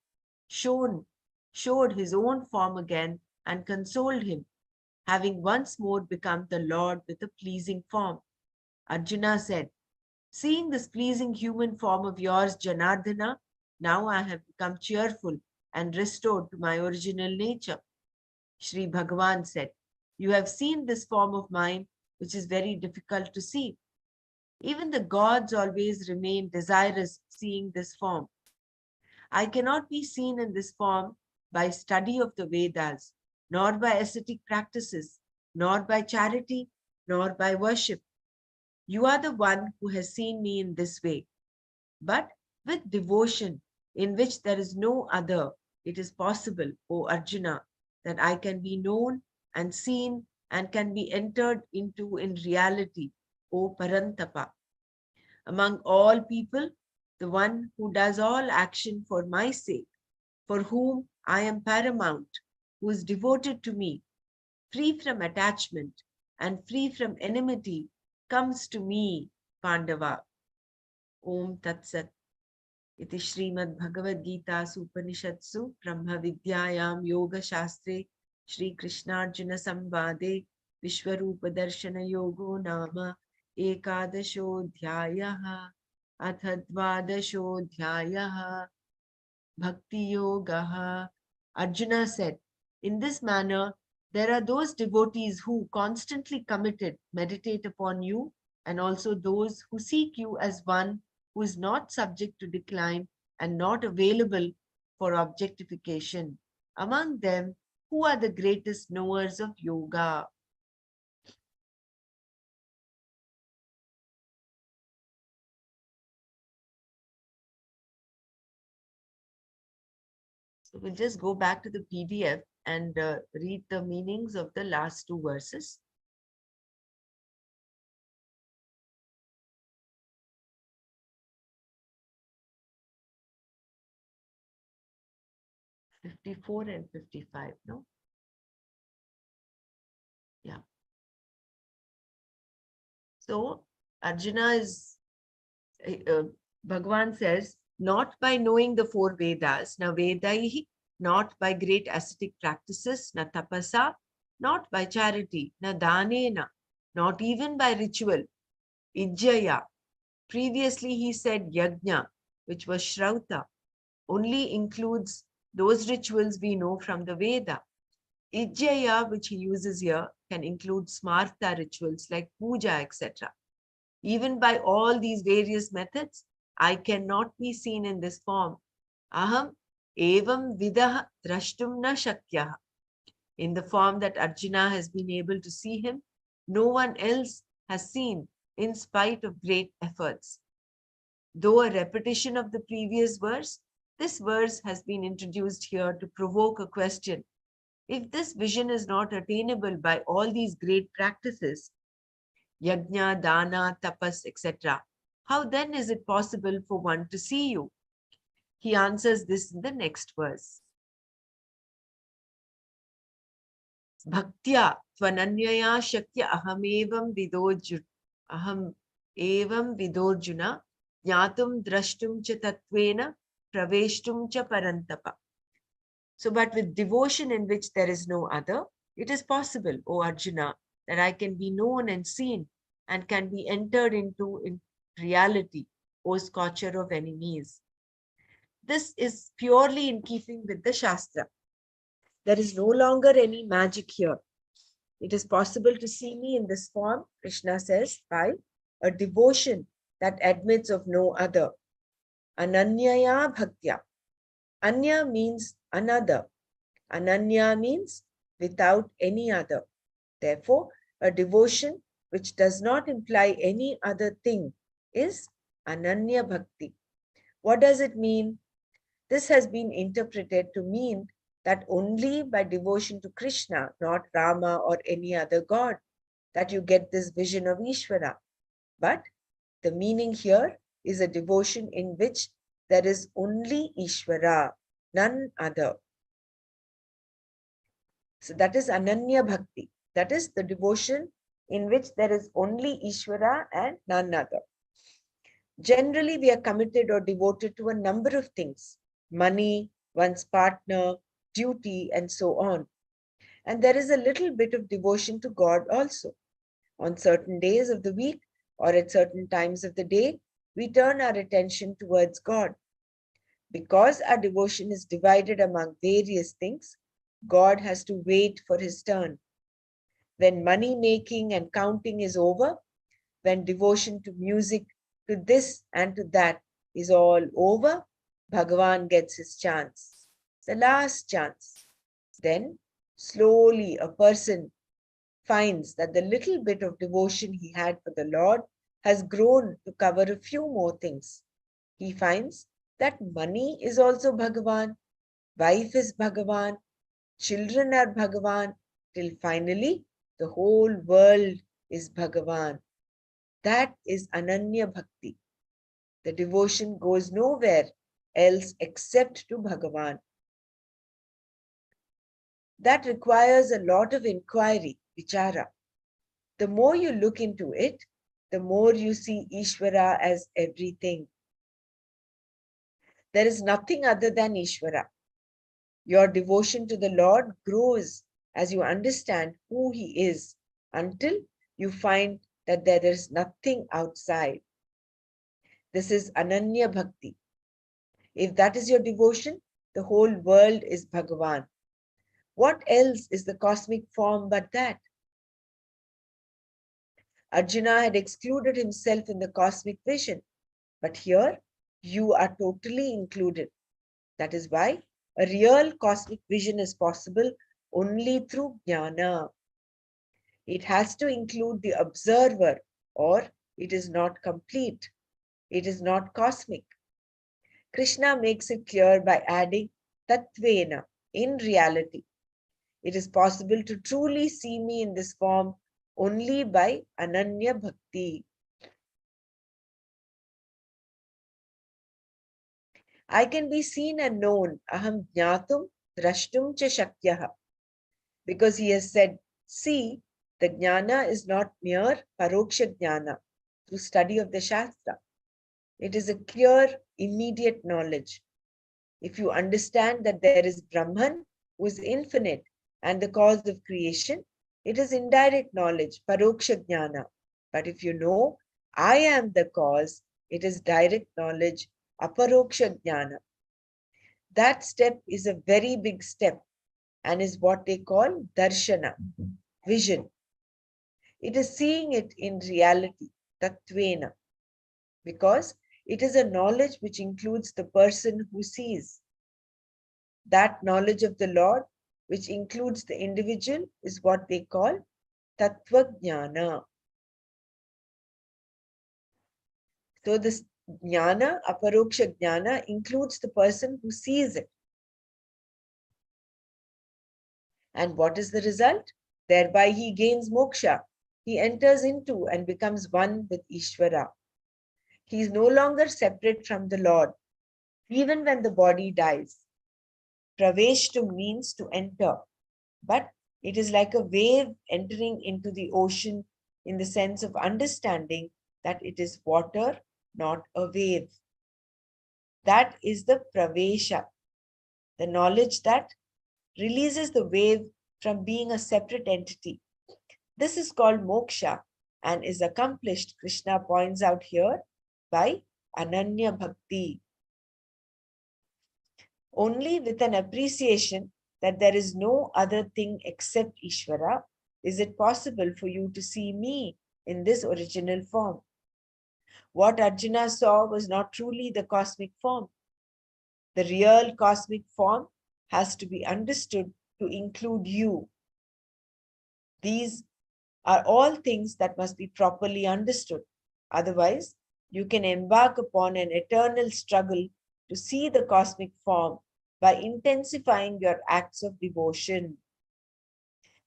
showed his own form again and consoled him, having once more become the Lord with a pleasing form. Arjuna said, seeing this pleasing human form of yours, Janardana, now I have become cheerful and restored to my original nature. Sri Bhagavan said, you have seen this form of mine, which is very difficult to see. Even the gods always remain desirous of seeing this form. I cannot be seen in this form by study of the Vedas, nor by ascetic practices, nor by charity, nor by worship. You are the one who has seen me in this way. But with devotion, in which there is no other, it is possible, O Arjuna, that I can be known and seen and can be entered into in reality, O Parantapa. Among all people, the one who does all action for my sake, for whom I am paramount, who is devoted to me, free from attachment and free from enmity, comes to me, Pandava. Om Tat Sat. इति श्रीमद्भगवद्गीतासु उपनिषत्सु ब्रह्मविद्यायां योगशास्त्रे श्रीकृष्णार्जुनसंवादे विश्वरूपदर्शनयोगो नाम एकादशोऽध्यायः। अथ द्वादशोऽध्यायः Bhakti-yoga. Arjuna said, in this manner, there are those devotees who, constantly committed, meditate upon you, and also those who seek you as one who is not subject to decline and not available for objectification. Among them, who are the greatest knowers of yoga? So we'll just go back to the PDF and read the meanings of the last two verses. '54 and 55, no? Yeah. So Arjuna is, Bhagavan says, not by knowing the four Vedas, na Vedaihi, not by great ascetic practices, na tapasa, not by charity, na danena, not even by ritual, ijjaya. Previously he said yajna, which was Shrauta, only includes those rituals we know from the Veda. Ijjaya, which he uses here, can include smartha rituals like puja, etc. Even by all these various methods, I cannot be seen in this form. Aham evam vidah drashtum na shakyah. In the form that Arjuna has been able to see him, no one else has seen in spite of great efforts. Though a repetition of the previous verse, this verse has been introduced here to provoke a question. If this vision is not attainable by all these great practices, yajna, dana, tapas, etc., how then is it possible for one to see you? He answers this in the next verse. Bhaktya tvananyaya shakya aham evam vidorjuna jnatum drashtum cha tatvena praveshtum cha parantapa. So, but with devotion in which there is no other, it is possible, O Arjuna, that I can be known and seen and can be entered into in reality, O scorcher of enemies. This is purely in keeping with the Shastra. There is no longer any magic here. It is possible to see me in this form, Krishna says, by a devotion that admits of no other. Ananyaya bhaktya. Anya means another. Ananya means without any other. Therefore, a devotion which does not imply any other thing is Ananya Bhakti. What does it mean? This has been interpreted to mean that only by devotion to Krishna, not Rama or any other god, that you get this vision of Ishvara. But the meaning here is a devotion in which there is only Ishvara, none other. So that is Ananya Bhakti. That is the devotion in which there is only Ishvara and none other. Generally, we are committed or devoted to a number of things: money, one's partner, duty, and so on. And there is a little bit of devotion to God also. On certain days of the week or at certain times of the day, we turn our attention towards God. Because our devotion is divided among various things, God has to wait for his turn. When money making and counting is over, when devotion to music, to this and to that is all over, Bhagavan gets his chance, the last chance. Then slowly a person finds that the little bit of devotion he had for the Lord has grown to cover a few more things. He finds that money is also Bhagavan, wife is Bhagavan, children are Bhagavan, till finally the whole world is Bhagavan. That is Ananya Bhakti. The devotion goes nowhere else except to Bhagavan. That requires a lot of inquiry, vichara. The more you look into it, the more you see Ishvara as everything. There is nothing other than Ishvara. Your devotion to the Lord grows as you understand who He is until you find that there is nothing outside. This is Ananya Bhakti. If that is your devotion, the whole world is Bhagavan. What else is the cosmic form but that? Arjuna had excluded himself in the cosmic vision, but here you are totally included. That is why a real cosmic vision is possible only through jnana. It has to include the observer, or it is not complete. It is not cosmic. Krishna makes it clear by adding tatvena, in reality. It is possible to truly see me in this form only by Ananya Bhakti. I can be seen and known, aham jnatum drashtum cha shakyah, because he has said, see, the jnana is not mere paroksha jnana through study of the Shastra. It is a clear, immediate knowledge. If you understand that there is Brahman who is infinite and the cause of creation, it is indirect knowledge, paroksha jnana. But if you know, I am the cause, it is direct knowledge, aparoksha jnana. That step is a very big step and is what they call darshana, vision. It is seeing it in reality, tattvena, because it is a knowledge which includes the person who sees. That knowledge of the Lord, which includes the individual, is what they call tattva jnana. So this jnana, aparoksha jnana, includes the person who sees it. And what is the result? Thereby he gains moksha. He enters into and becomes one with Ishvara. He is no longer separate from the Lord, even when the body dies. Praveshtu means to enter, but it is like a wave entering into the ocean in the sense of understanding that it is water, not a wave. That is the pravesha, the knowledge that releases the wave from being a separate entity. This is called moksha and is accomplished, Krishna points out here, by Ananya Bhakti. Only with an appreciation that there is no other thing except Ishvara is it possible for you to see me in this original form. What Arjuna saw was not truly the cosmic form. The real cosmic form has to be understood to include you. These are all things that must be properly understood. Otherwise, you can embark upon an eternal struggle to see the cosmic form by intensifying your acts of devotion.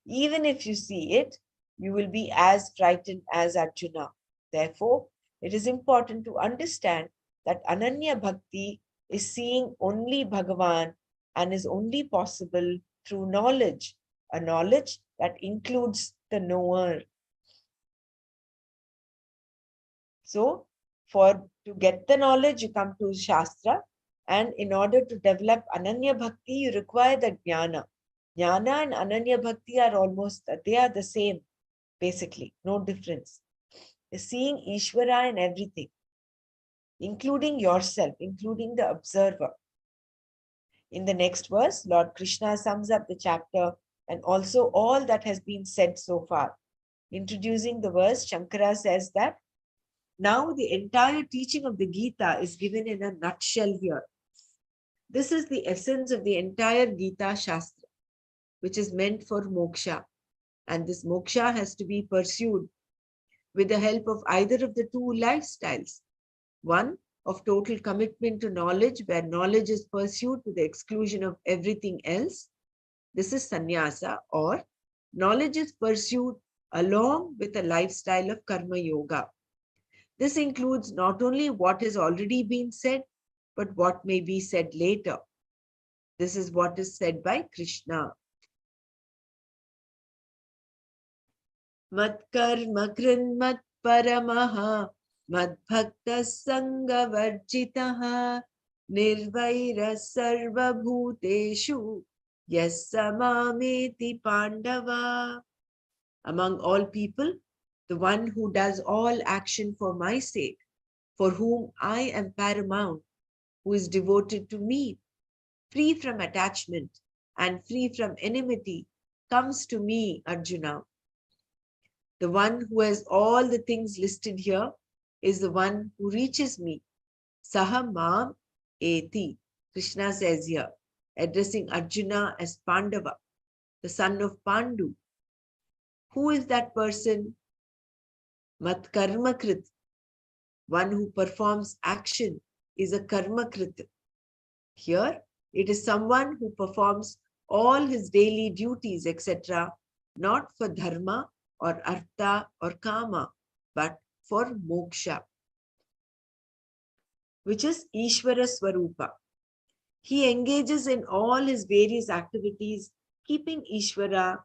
Even if you see it, you will be as frightened as Arjuna. Therefore, it is important to understand that Ananya Bhakti is seeing only Bhagavan and is only possible through knowledge, a knowledge that includes the knower. So, to get the knowledge, you come to Shastra, and in order to develop Ananya Bhakti, you require the Jnana. Jnana and Ananya Bhakti are they are the same, basically, no difference. You're seeing Ishvara in everything, including yourself, including the observer. In the next verse, Lord Krishna sums up the chapter and also all that has been said so far. Introducing the verse, Shankara says that now the entire teaching of the Gita is given in a nutshell here. This is the essence of the entire Gita Shastra, which is meant for moksha. And this moksha has to be pursued with the help of either of the two lifestyles. One of total commitment to knowledge, where knowledge is pursued to the exclusion of everything else, This is sannyasa, or knowledge is pursued along with a lifestyle of karma yoga. This includes not only what has already been said, but what may be said later. This is what is said by Krishna. Mat karma krin mat paramaha mad bhakta sangha varjitaha nirvaira sarva bhuteshu yasamameti pandava. Among all people, the one who does all action for my sake, for whom I am paramount, who is devoted to me, free from attachment and free from enmity, comes to me, Arjuna. The one who has all the things listed here is the one who reaches me. Saha mam eti. Krishna says here, addressing Arjuna as Pandava, the son of Pandu. Who is that person? Mat karma krit. One who performs action is a karma krit. Here, it is someone who performs all his daily duties, etc., not for dharma or artha or kama, but for moksha, which is Ishvara Swarupa. He engages in all his various activities, keeping Ishvara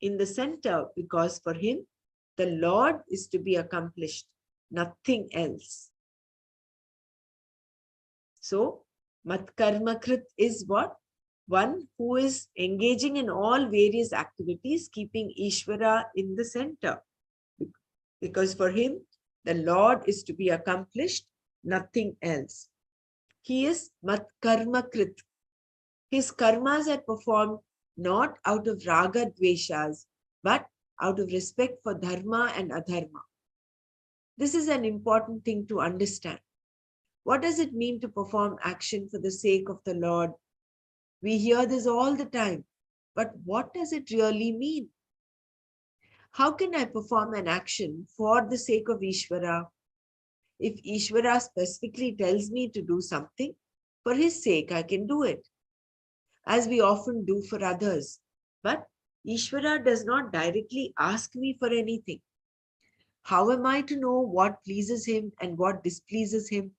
in the center, because for him, the Lord is to be accomplished, nothing else. So, Mat Karma Krit is what? One who is engaging in all various activities, keeping Ishvara in the center. Because for him, the Lord is to be accomplished, nothing else. He is Mat Karma Krit. His karmas are performed not out of raga dveshas, but out of respect for dharma and adharma. This is an important thing to understand. What does it mean to perform action for the sake of the Lord? We hear this all the time, but what does it really mean? How can I perform an action for the sake of Ishvara? If Ishvara specifically tells me to do something, for his sake I can do it, as we often do for others. But Ishvara does not directly ask me for anything. How am I to know what pleases him and what displeases him?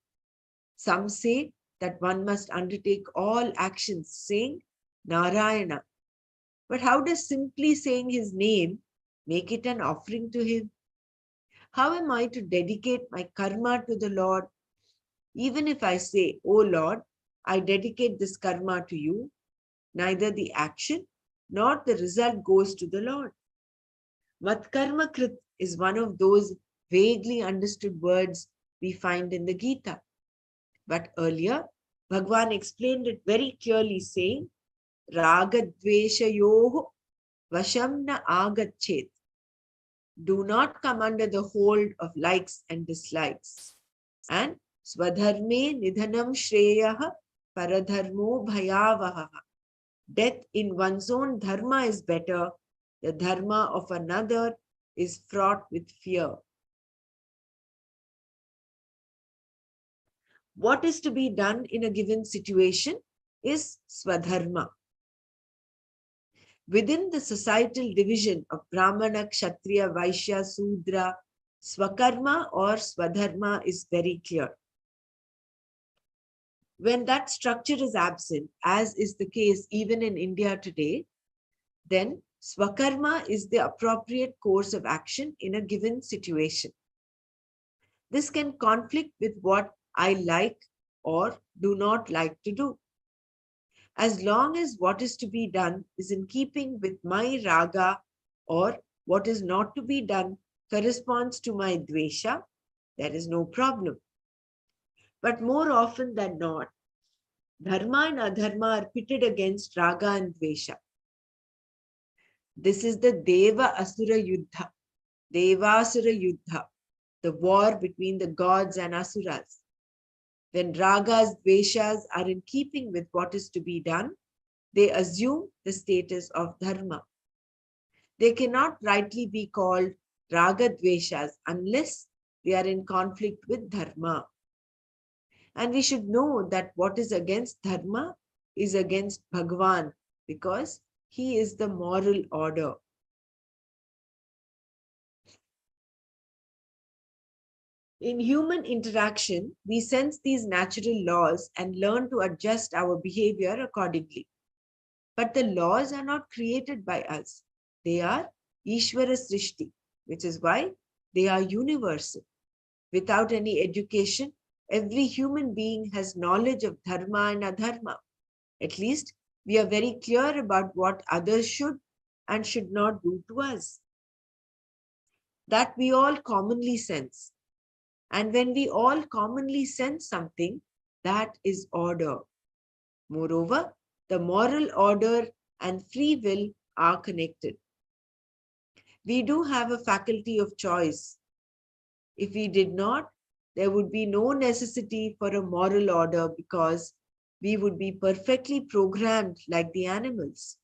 Some say that one must undertake all actions saying Narayana. But how does simply saying his name make it an offering to him? How am I to dedicate my karma to the Lord? Even if I say, "O Lord, I dedicate this karma to you," neither the action nor the result goes to the Lord. Mat karma krit is one of those vaguely understood words we find in the Gita. But earlier, Bhagwan explained it very clearly, saying, Ragadveshayoho vasham na agachet. Do not come under the hold of likes and dislikes. And swadharme nidhanam shreyaha paradharmo bhayavaha. Death in one's own dharma is better. The dharma of another is fraught with fear. What is to be done in a given situation is swadharma. Within the societal division of Brahmana, Kshatriya, Vaishya, Sudra, Swakarma or Swadharma is very clear. When that structure is absent, as is the case even in India today, then Swakarma is the appropriate course of action in a given situation. This can conflict with what I like or do not like to do. As long as what is to be done is in keeping with my raga, or what is not to be done corresponds to my dvesha, there is no problem. But more often than not, dharma and adharma are pitted against raga and dvesha. This is the Deva Asura Yuddha, Devasura Yuddha, the war between the gods and asuras. When ragas, dveshas are in keeping with what is to be done, they assume the status of dharma. They cannot rightly be called raga dveshas unless they are in conflict with dharma. And we should know that what is against dharma is against Bhagwan, because He is the moral order. In human interaction, we sense these natural laws and learn to adjust our behavior accordingly. But the laws are not created by us. They are Ishvara Srishti, which is why they are universal. Without any education, every human being has knowledge of dharma and adharma. At least we are very clear about what others should and should not do to us. That we all commonly sense. And when we all commonly sense something, that is order. Moreover, the moral order and free will are connected. We do have a faculty of choice. If we did not, there would be no necessity for a moral order because we would be perfectly programmed like the animals.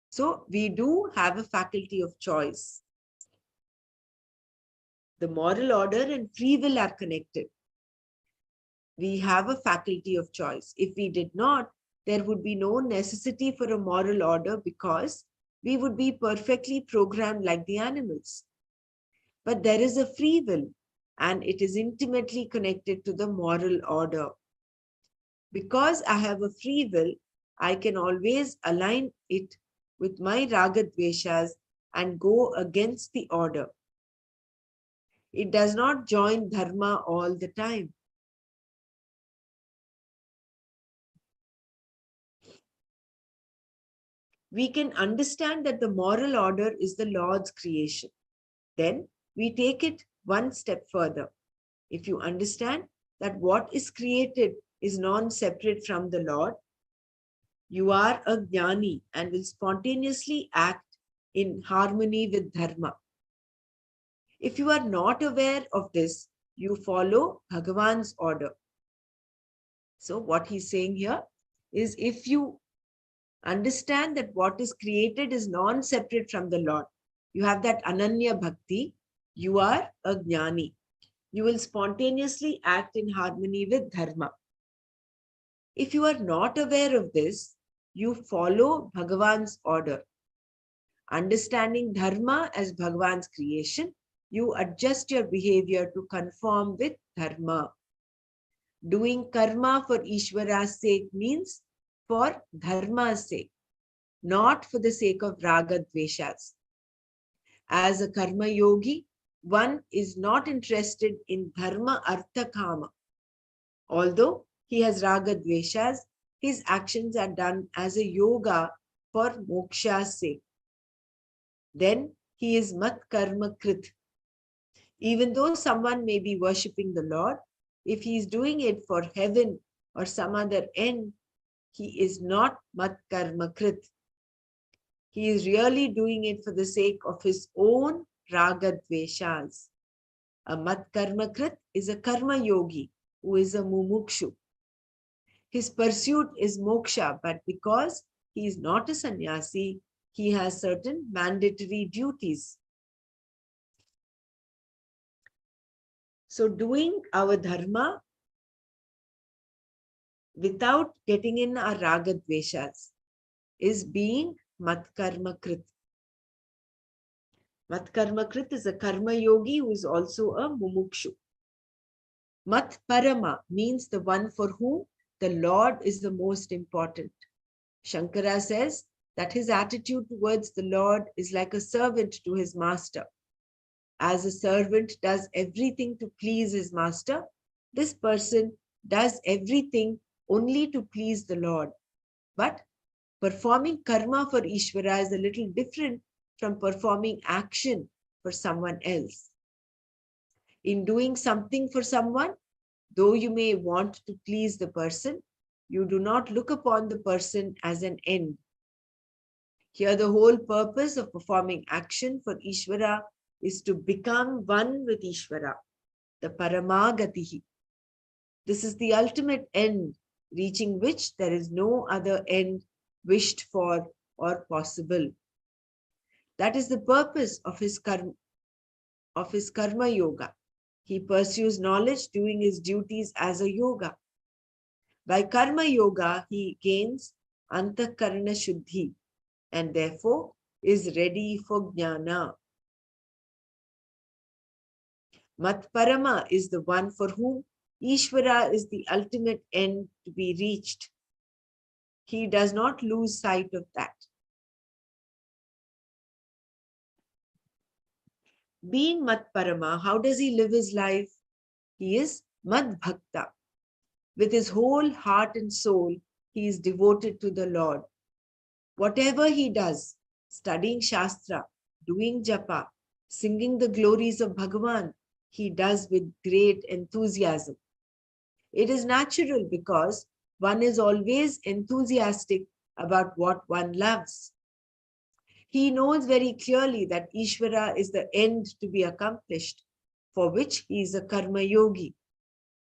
So we do have a faculty of choice. The moral order and free will are connected. We have a faculty of choice. If we did not, there would be no necessity for a moral order because we would be perfectly programmed like the animals. But there is a free will, and it is intimately connected to the moral order. Because I have a free will, I can always align it with my ragadveshas and go against the order. It does not join dharma all the time. We can understand that the moral order is the Lord's creation. Then we take it one step further. If you understand that what is created is non-separate from the Lord, you are a jnani and will spontaneously act in harmony with dharma. If you are not aware of this, you follow Bhagavan's order. So what he's saying here is if you understand that what is created is non-separate from the Lord, you have that ananya bhakti, you are a jnani. You will spontaneously act in harmony with dharma. If you are not aware of this, you follow Bhagavan's order. Understanding dharma as Bhagavan's creation, you adjust your behavior to conform with dharma. Doing karma for Ishvara's sake means for dharma's sake, not for the sake of raga dveshas. As a karma yogi, one is not interested in dharma artha kama. Although he has raga dveshas, his actions are done as a yoga for moksha's sake. Then he is mat karma krit. Even though someone may be worshipping the Lord, if he is doing it for heaven or some other end, he is not mat karma krit. He is really doing it for the sake of his own raga dveshas. A mat karma krit is a karma yogi who is a mumukshu. His pursuit is moksha, but because he is not a sannyasi, he has certain mandatory duties. So doing our dharma without getting in our raga dveshas is being mat karma krit. Mat karma krit is a karma yogi who is also a mumukshu. Mat parama means the one for whom the Lord is the most important. Shankara says that his attitude towards the Lord is like a servant to his master. As a servant does everything to please his master, this person does everything only to please the Lord. But performing karma for Ishvara is a little different from performing action for someone else. In doing something for someone, though you may want to please the person, you do not look upon the person as an end. Here, the whole purpose of performing action for Ishvara is to become one with Ishvara, the Paramagatihi. This is the ultimate end, reaching which there is no other end wished for or possible. That is the purpose of his karma yoga. He pursues knowledge, doing his duties as a yoga. By karma yoga, he gains antakarana shuddhi, and therefore is ready for jnana. Matparama is the one for whom Ishvara is the ultimate end to be reached. He does not lose sight of that. Being Matparama, how does he live his life? He is Madbhakta. With his whole heart and soul, he is devoted to the Lord. Whatever he does, studying Shastra, doing japa, singing the glories of Bhagavan, he does with great enthusiasm. It is natural because one is always enthusiastic about what one loves. He knows very clearly that Ishvara is the end to be accomplished, for which he is a karma yogi.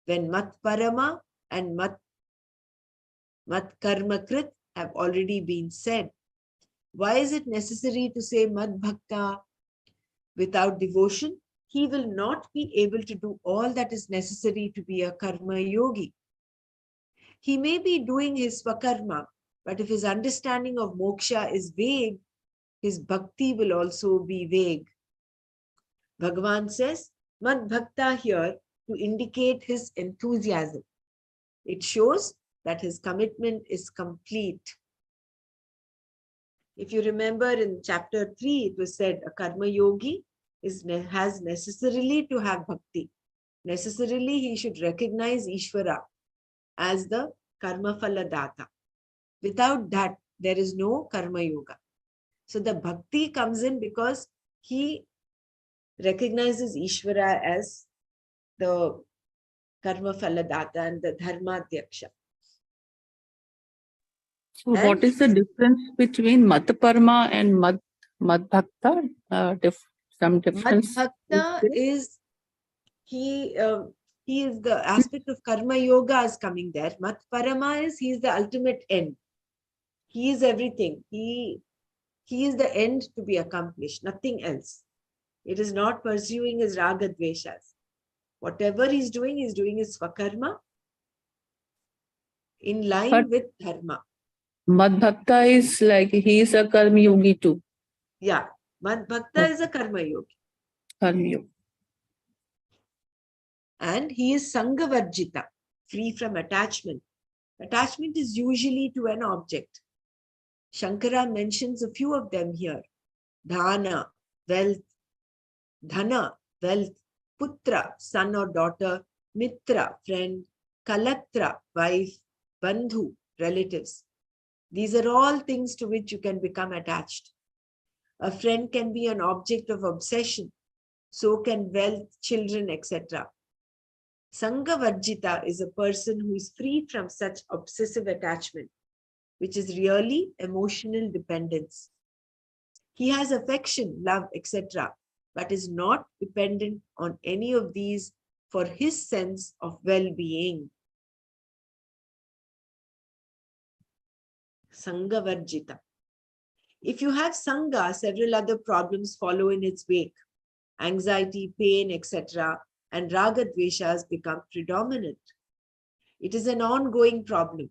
When Matparama and Matkarmakrit have already been said, why is it necessary to say Madbhakta? Without devotion, he will not be able to do all that is necessary to be a karma yogi. He may be doing his swakarma, but if his understanding of moksha is vague, his bhakti will also be vague. Bhagavan says Madbhakta here to indicate his enthusiasm. It shows that his commitment is complete. If you remember in chapter 3, it was said a karma yogi has necessarily to have bhakti. Necessarily, he should recognize Ishvara as the karma phala data. Without that, there is no karma yoga. So the bhakti comes in because he recognizes Ishvara as the karma phala data and the dharma dhyaksha. So And what is the difference between Matparama and Madbhakta? Some difference. Madbhakta is he is the aspect of karma yoga is coming there. Matparama is he is the ultimate end. He is everything. He is the end to be accomplished, nothing else. It is not pursuing his raga dveshas. Whatever he's doing his swakarma in line But with dharma. Madbhakta is like he is a karma yogi too. Yeah, Madbhakta is a karma yogi. Karma yogi. And he is Sangavarjita, free from attachment. Attachment is usually to an object. Shankara mentions a few of them here. Dhana, wealth, Dhana, wealth, Putra, son or daughter, Mitra, friend, Kalatra, wife, Bandhu, relatives. These are all things to which you can become attached. A friend can be an object of obsession. So can wealth, children, etc. Sangavarjita is a person who is free from such obsessive attachment, which is really emotional dependence. He has affection, love, etc., but is not dependent on any of these for his sense of well-being. Sangavarjita. If you have Sangha, several other problems follow in its wake. Anxiety, pain, etc., and raga dveshas become predominant. It is an ongoing problem.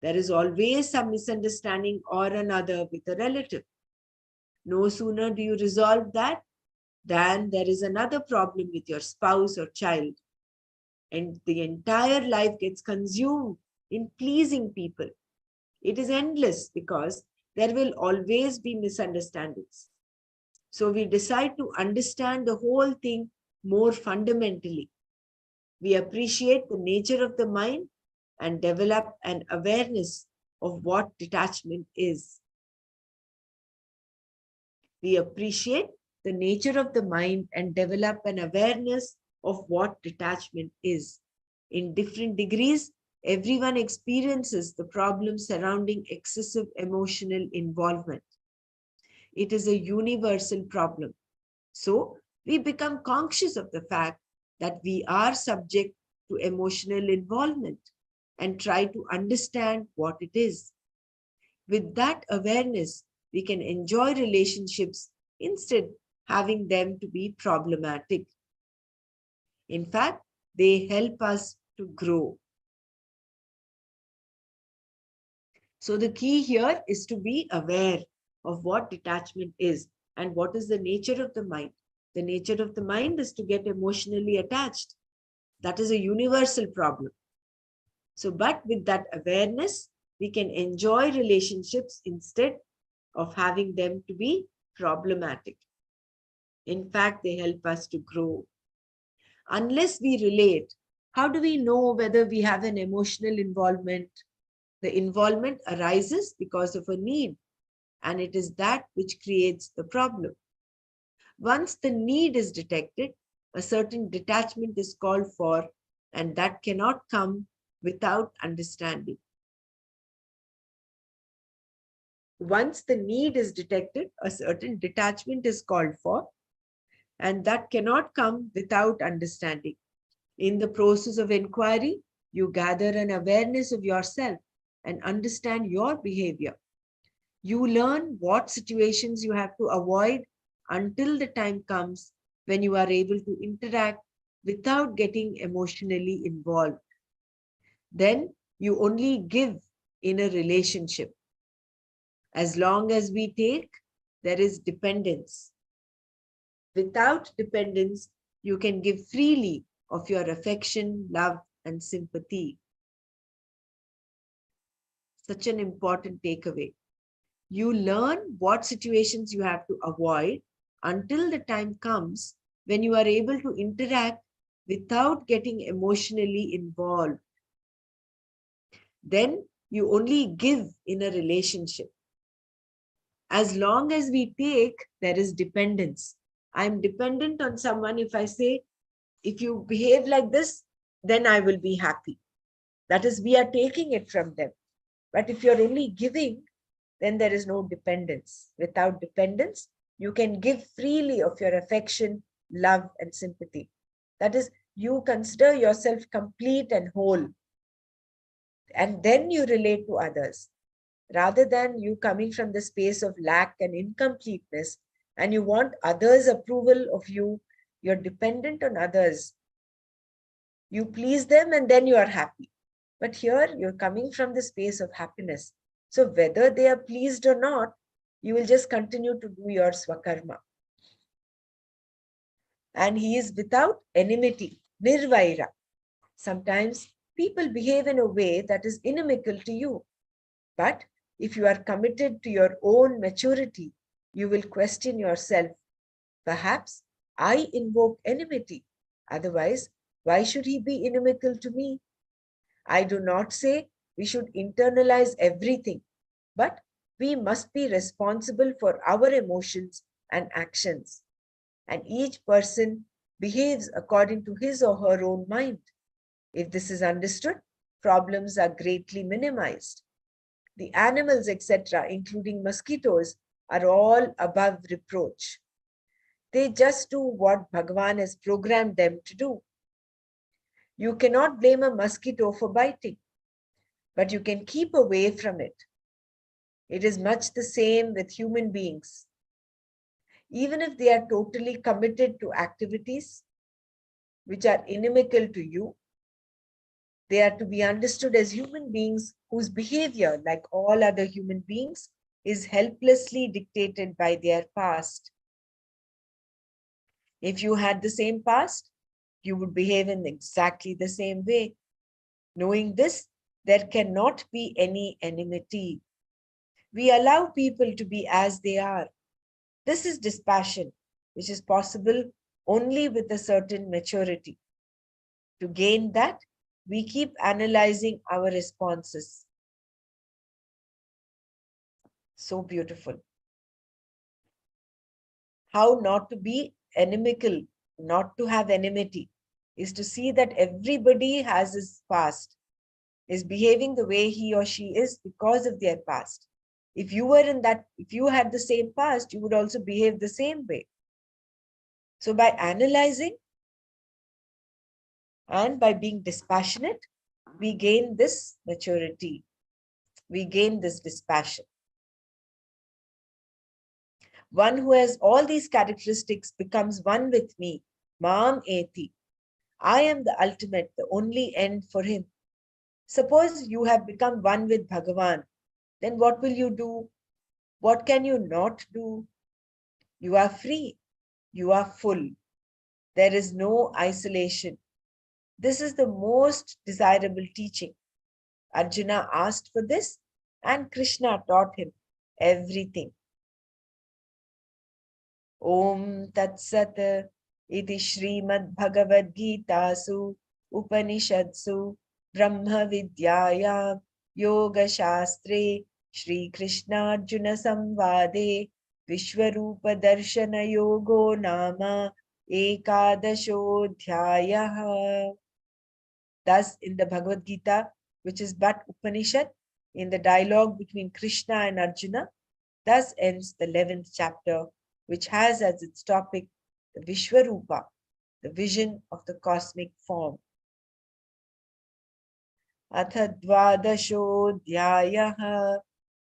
There is always some misunderstanding or another with a relative. No sooner do you resolve that than there is another problem with your spouse or child. And the entire life gets consumed in pleasing people. It is endless because there will always be misunderstandings. So we decide to understand the whole thing more fundamentally. We appreciate the nature of the mind and develop an awareness of what detachment is. We appreciate the nature of the mind and develop an awareness of what detachment is. In different degrees, everyone experiences the problem surrounding excessive emotional involvement. It is a universal problem. So, we become conscious of the fact that we are subject to emotional involvement and try to understand what it is. With that awareness, we can enjoy relationships instead having them to be problematic. In fact, they help us to grow. So the key here is to be aware of what detachment is and what is the nature of the mind. The nature of the mind is to get emotionally attached. That is a universal problem. So, but with that awareness, we can enjoy relationships instead of having them to be problematic. In fact, they help us to grow. Unless we relate, how do we know whether we have an emotional involvement? The involvement arises because of a need, and it is that which creates the problem. Once the need is detected, a certain detachment is called for, and that cannot come without understanding. Once the need is detected, a certain detachment is called for, and that cannot come without understanding. In the process of inquiry, you gather an awareness of yourself and understand your behavior. You learn what situations you have to avoid until the time comes when you are able to interact without getting emotionally involved. Then you only give in a relationship. As long as we take, there is dependence. Without dependence, you can give freely of your affection, love, and sympathy. Such an important takeaway. You learn what situations you have to avoid until the time comes when you are able to interact without getting emotionally involved. Then you only give in a relationship. As long as we take, there is dependence. I'm dependent on someone. If I say, if you behave like this, then I will be happy. That is, we are taking it from them. But if you're only giving, then there is no dependence. Without dependence, you can give freely of your affection, love, and sympathy. That is, you consider yourself complete and whole, and then you relate to others. Rather than you coming from the space of lack and incompleteness, and you want others' approval of you, you're dependent on others. You please them and then you are happy. But here you're coming from the space of happiness. So whether they are pleased or not, you will just continue to do your swakarma. And he is without enmity, nirvaira. Sometimes people behave in a way that is inimical to you. But if you are committed to your own maturity, you will question yourself. Perhaps I invoke enmity. Otherwise, why should he be inimical to me? I do not say we should internalize everything, but we must be responsible for our emotions and actions. And each person behaves according to his or her own mind. If this is understood, problems are greatly minimized. The animals, etc., including mosquitoes, are all above reproach. They just do what Bhagavan has programmed them to do. You cannot blame a mosquito for biting, but you can keep away from it. It is much the same with human beings. Even if they are totally committed to activities which are inimical to you, they are to be understood as human beings whose behavior, like all other human beings, is helplessly dictated by their past. If you had the same past, you would behave in exactly the same way. Knowing this, there cannot be any enmity. We allow people to be as they are. This is dispassion, which is possible only with a certain maturity. To gain that, we keep analyzing our responses. So beautiful. How not to be inimical, not to have enmity, is to see that everybody has his past, is behaving the way he or she is because of their past. If you were in that, if you had the same past, you would also behave the same way. So by analyzing and by being dispassionate, we gain this maturity. We gain this dispassion. One who has all these characteristics becomes one with me. Mam eti. I am the ultimate, the only end for him. Suppose you have become one with Bhagavan. then what will you do? What can you not do? You are free. You are full. There is no isolation. This is the most desirable teaching. Arjuna asked for this, and Krishna taught him everything. Om Tat Sat iti Srimad Bhagavad Gitasu Upanishadsu Brahma Vidyayam Yoga Shastre Shri Krishna Arjuna Samvade Vishwarupa Darshana Yogo Nama Ekadashodhyayah. Thus, in the Bhagavad Gita, which is but Upanishad, in the dialogue between Krishna and Arjuna, thus ends the 11th chapter, which has as its topic the Vishwarupa, the vision of the cosmic form. Atha dvadashodhyayah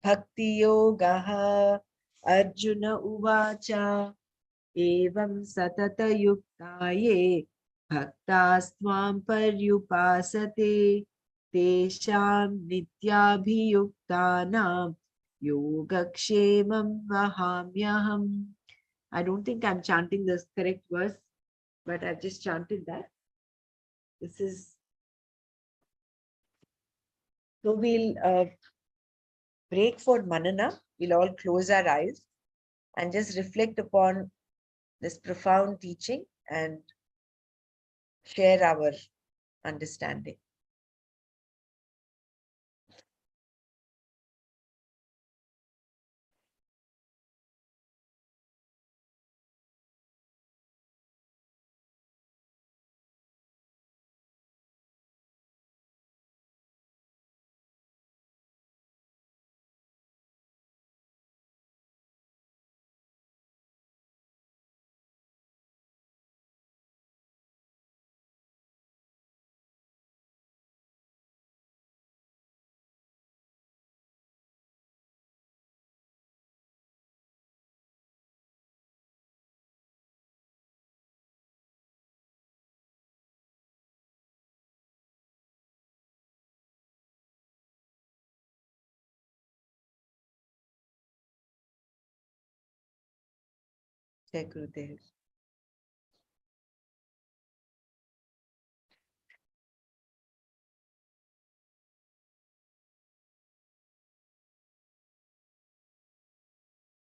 bhakti yogaha Arjuna uvacha evam satata yuktaye bhaktastvam paryupasate tesham nityabhiyuktanam yogakshemam vahamyaham. I don't think I'm chanting the correct verse, but I've just chanted that. This is, so we'll break for Manana. We'll all close our eyes and just reflect upon this profound teaching and share our understanding. Jai Gurudev.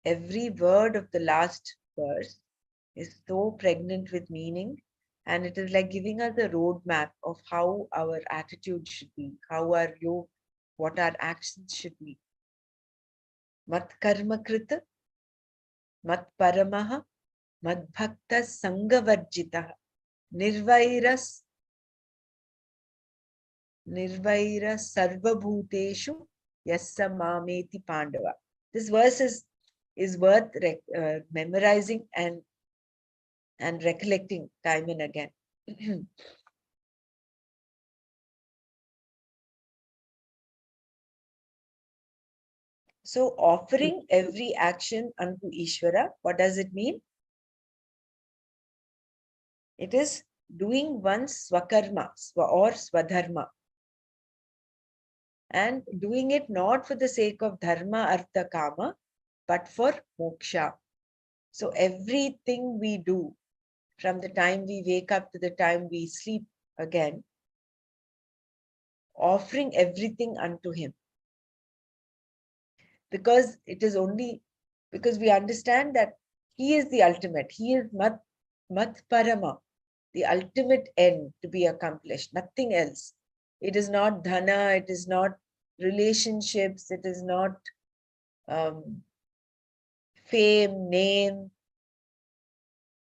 Every word of the last verse is so pregnant with meaning, and it is like giving us a roadmap of how our attitude should be, how our yoga, what our actions should be. Mat karma krita, mat paramaha, mat bhakta sangavarjita, nirvairas sarvabhuteshu yassa mameti pandava. This verse is worth memorizing and recollecting time and again. So offering every action unto Ishvara, what does it mean? It is doing one's swakarma or swadharma, and doing it not for the sake of dharma, artha, kama, but for moksha. So everything we do, from the time we wake up to the time we sleep again, offering everything unto him. Because it is only because we understand that he is the ultimate. He is mat parama, the ultimate end to be accomplished, nothing else. It is not dhana, it is not relationships, it is not fame, name.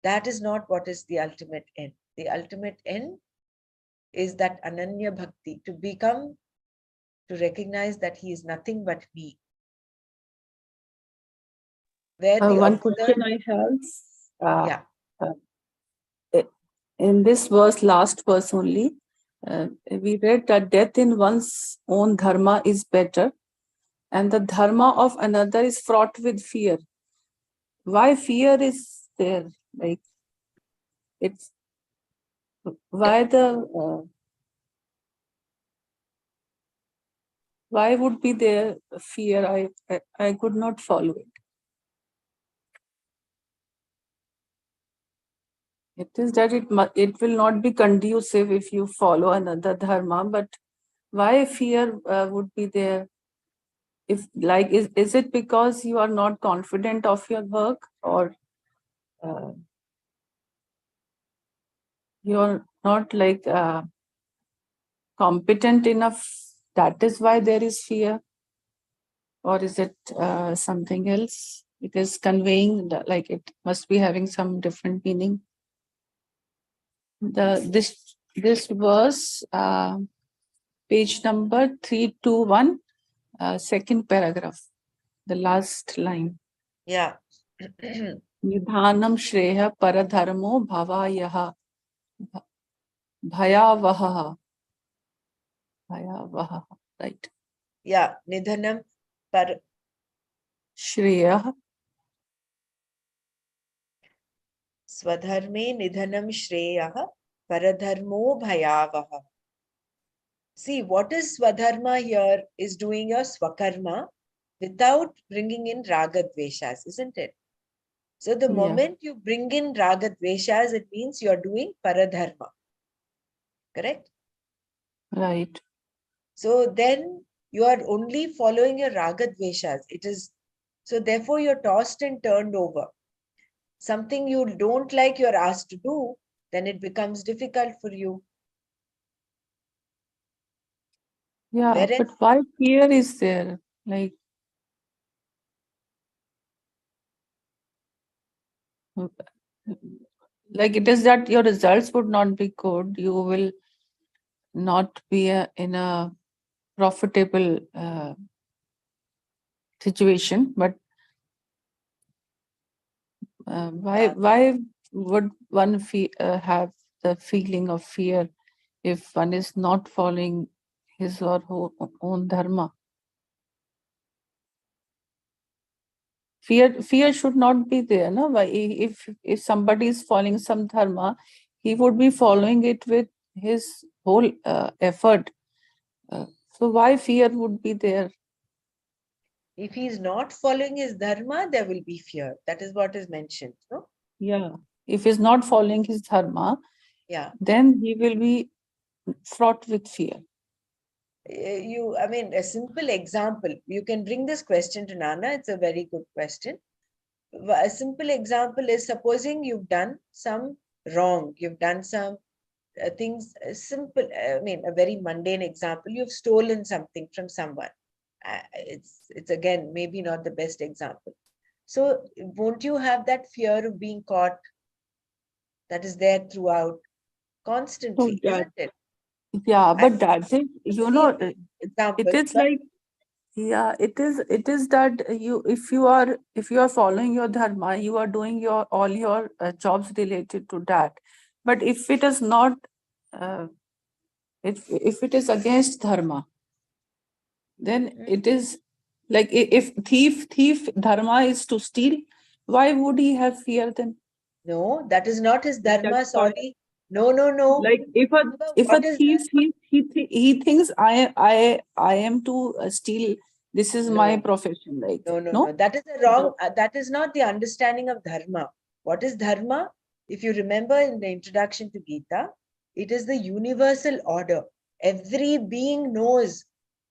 That is not what is the ultimate end. The ultimate end is that ananya bhakti, to recognize that he is nothing but me. Where the One question I have. yeah. In this verse, last verse only, we read that death in one's own dharma is better, and the dharma of another is fraught with fear. Why fear is there? Like, it's why the Why would be there fear? I could not follow it. It is that it will not be conducive if you follow another dharma, but why fear would be there? If like is it because you are not confident of your work, or you're not like competent enough? That is why there is fear, or is it something else? It is conveying like it must be having some different meaning. This verse, page number 321, second paragraph, the last line. Yeah. Nidhanam shreya paradharmo bhavayaha bhayavaha. Bhayavaha, right. Yeah. Nidhanam par Shreya. Swadharme nidhanam shreyah paradharmo bhayavaha. See, what is swadharma here is doing your swakarma without bringing in ragadveshas, isn't it? So the Yeah. moment you bring in ragadveshas, it means you're doing paradharma. Correct? Right. So then you are only following your ragadveshas. It is so therefore you're tossed and turned over. Something you don't like, you're asked to do, then it becomes difficult for you. Yeah, Whereas, but why fear is there? Like it is that your results would not be good. You will not be in a profitable situation. But why would one have the feeling of fear if one is not following his or her own dharma? Fear should not be there, no? Why, if somebody is following some dharma, he would be following it with his whole effort. So why fear would be there? if he is not following his dharma, there will be fear. That is what is mentioned. No? Yeah. If he's not following his dharma, Yeah. then he will be fraught with fear. I mean, a simple example. You can bring this question to Nana. It's a very good question. A simple example is supposing you've done some wrong. You've done some things simple. I mean, a very mundane example. You've stolen something from someone. It's again maybe not the best example. So won't you have that fear of being caught? That is there throughout So constantly, that, isn't it? yeah, I but that is, extreme it example, is but like, yeah, it is that if you are following your dharma, you are doing all your jobs related to that. But if it is not, if it is against dharma, then it is like, if thief dharma is to steal, why would he have fear then? no, that is not his Like that dharma. thought, Sorry. No. like Remember, if a what is thief, dharma? he thinks I am to steal, this is my No. profession, like, No. no. That is the wrong, that is not the understanding of dharma. What is dharma? If you remember in the introduction to Gita, it is the universal order. Every being knows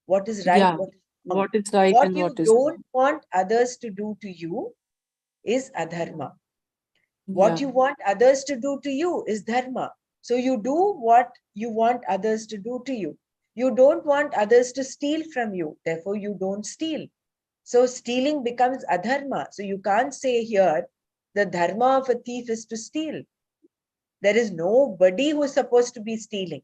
what is right, Yeah, what is wrong. what is right What and you what is don't wrong. want others to do to you is adharma. What Yeah, you want others to do to you is dharma. So you do what you want others to do to you. You don't want others to steal from you, therefore you don't steal. So stealing becomes adharma. So you can't say here the dharma of a thief is to steal. There is nobody who is supposed to be stealing.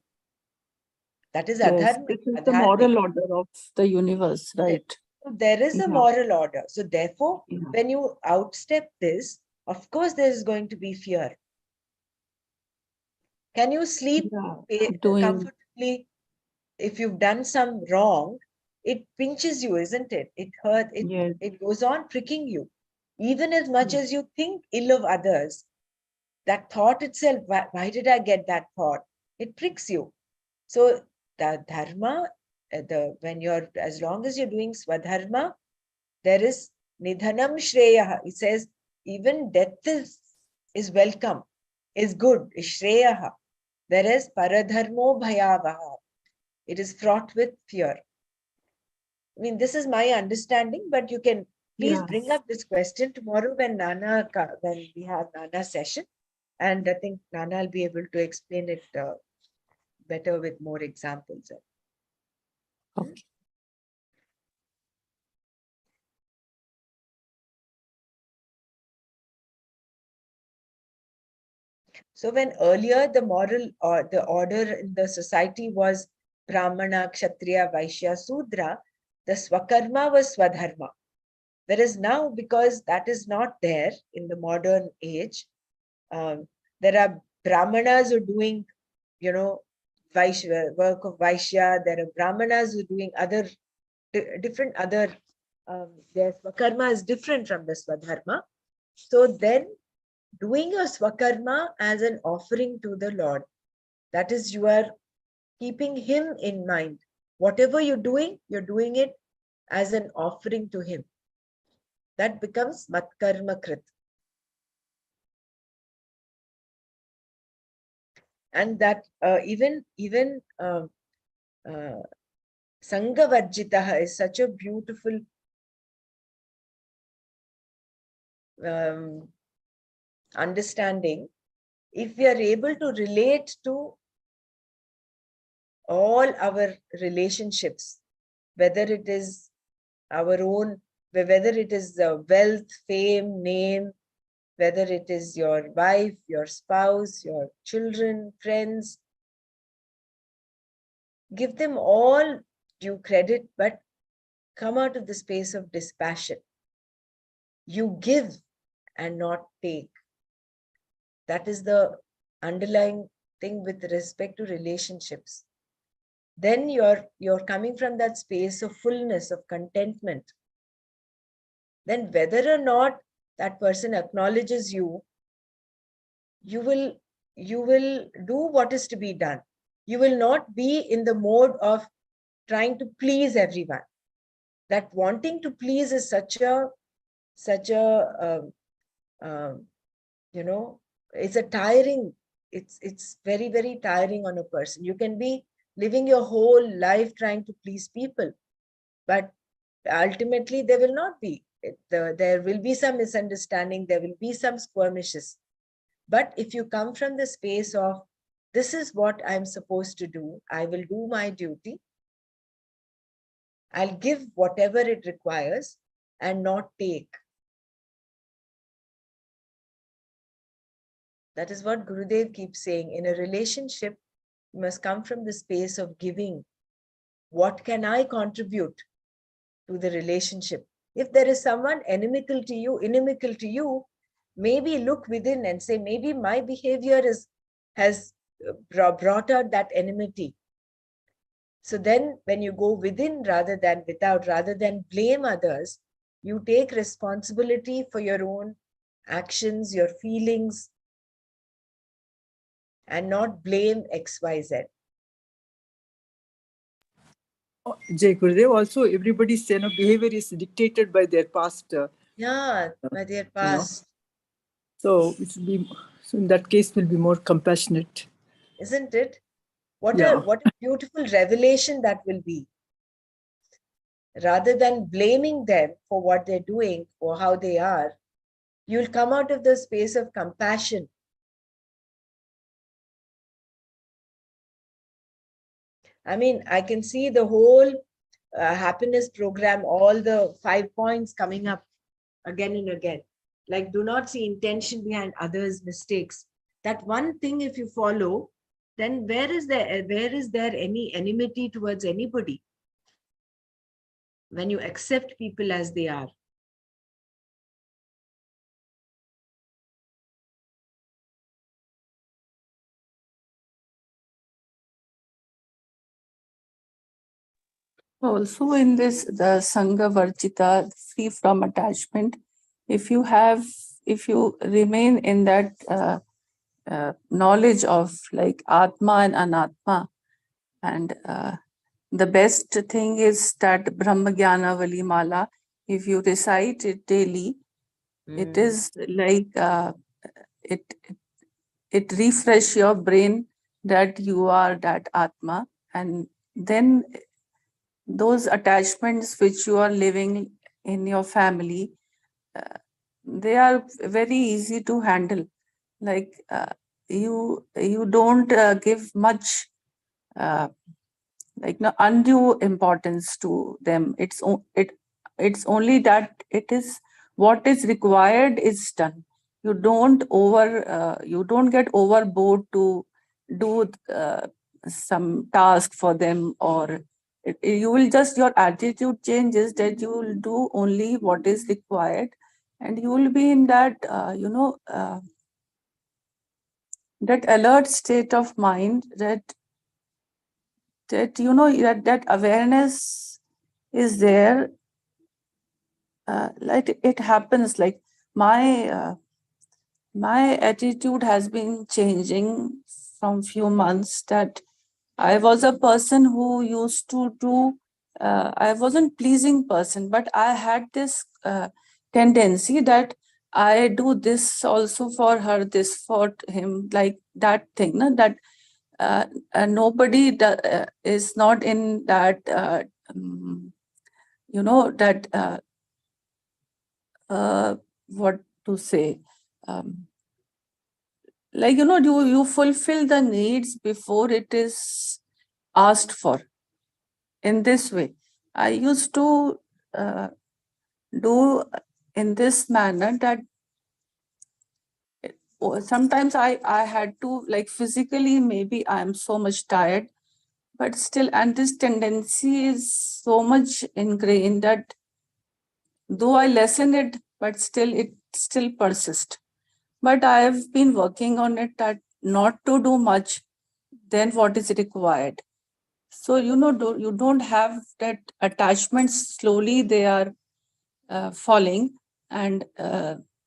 That is yes, adharma, this is the adharmic. moral order of the universe, right? So there is a Yeah, moral order. So therefore, yeah, when you outstep this, of course, there is going to be fear. Can you sleep yeah, doing, comfortably if you've done some wrong? It pinches you, isn't it? It hurt. yes, It goes on pricking you. Even as much yes, as you think ill of others, that thought itself, why did I get that thought? It pricks you. So the dharma as long as you're doing swadharma, there is nidhanam shreyaha. It says even death is welcome, is good, is shreyaha. Whereas paradharmo bhayavaha, it is fraught with fear. I mean, this is my understanding, but you can please bring up this question tomorrow when we have Nana session, and I think Nana will be able to explain it better with more examples. Okay. So when earlier the moral or the order in the society was Brahmana, Kshatriya, Vaishya, Sudra, the Swakarma was Swadharma. Whereas now, because that is not there in the modern age, there are Brahmanas who are doing, Vaishya, work of Vaishya. There are Brahmanas who are doing different other, their Swakarma is different from the Swadharma. So then doing a Swakarma as an offering to the Lord, that is, you are keeping Him in mind. Whatever you're doing it as an offering to Him. That becomes Matkarma Krit. And that even Sangavarjitaha is such a beautiful understanding. If we are able to relate to all our relationships, whether it is our own, whether it is wealth, fame, name, whether it is your wife, your spouse, your children, friends, give them all due credit, but come out of the space of dispassion. You give and not take. That is the underlying thing with respect to relationships. Then you're coming from that space of fullness, of contentment. Then whether or not that person acknowledges you, you will do what is to be done. You will not be in the mode of trying to please everyone. That wanting to please is such a it's a tiring, it's very, very tiring on a person. You can be living your whole life trying to please people, but ultimately there will not be. There will be some misunderstanding, there will be some skirmishes. But if you come from the space of, this is what I'm supposed to do, I will do my duty, I'll give whatever it requires and not take. That is what Gurudev keeps saying. In a relationship, you must come from the space of giving. What can I contribute to the relationship? If there is someone inimical to you, maybe look within and say, maybe my behavior has brought out that enmity. So then when you go within rather than without, rather than blame others, you take responsibility for your own actions, your feelings, and not blame XYZ. Jay Gurudev, also everybody's behavior is dictated by their past. By their past. So it will be, so in that case, will be more compassionate. Isn't it? What a beautiful revelation that will be. Rather than blaming them for what they're doing or how they are, you'll come out of the space of compassion. I mean, I can see the whole happiness program, all the 5 points coming up again and again. Like, do not see intention behind others' mistakes. That one thing, if you follow, then where is there any enmity towards anybody? When you accept people as they are. Also in this, the Sangha Varjita, free from attachment, if you remain in that knowledge of like Atma and Anatma, and the best thing is that Brahma Jnana Vali Mala. If you recite it daily, it is like it it refresh your brain that you are that Atma, and then those attachments which you are living in your family, they are very easy to handle. Like you don't give much uh, like no undue importance to them. It's only that it is what is required is done. You don't get overboard to do some task for them, or you will just, your attitude changes that you will do only what is required, and you will be in that that alert state of mind, that awareness is there. Like it happens, like my attitude has been changing from few months, that I was a person who used to do, I wasn't pleasing person, but I had this tendency that I do this also for her, this for him, like that thing, no? That nobody is not in that, that what to say, like you fulfill the needs before it is asked for. In this way, I used to do in this manner, that sometimes I had to, like, physically maybe I'm so much tired, but still, and this tendency is so much ingrained that though I lessen it, but still it still persists. But I have been working on it, that not to do much than what is required. So, you don't have that attachments, slowly they are falling, and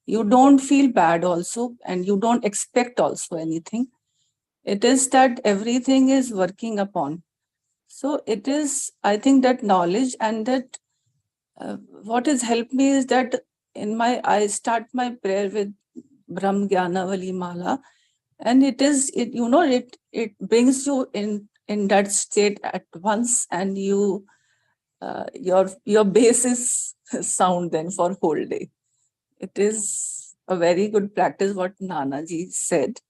you don't feel bad also, and you don't expect also anything. It is that everything is working upon. So it is, I think, that knowledge, and that what has helped me is that I start my prayer with Brahm Jnana Vali Mala, and it brings you in that state at once, and your base is sound then for whole day. It is a very good practice what Nana ji said,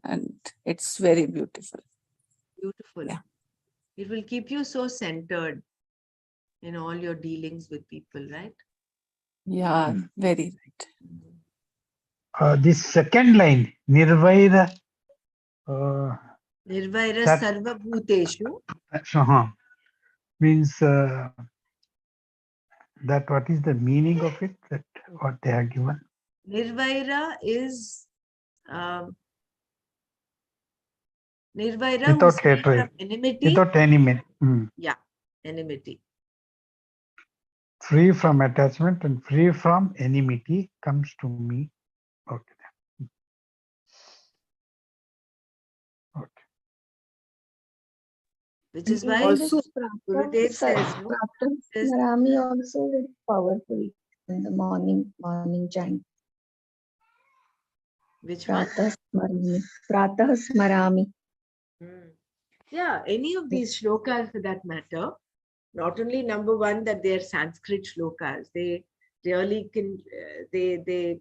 and it's very beautiful. Beautiful. Yeah. It will keep you so centered in all your dealings with people, right? Yeah, very right. This second line, Nirvaira, Nirvaira that sarva bhuteshu. means that what is the meaning of it? That what they are given? Nirvaira is Nirvaira who's Without free hatred, from enmity. without enemy. Yeah, enmity. Free from attachment and free from enmity comes to me. Okay. Okay. Which is And why also, Gurudev says, no? Says, Smarami also very powerful in the morning chant. which one? Pratah Smarami. Yeah, any of these shlokas for that matter, not only number one that they're Sanskrit shlokas, they really can, they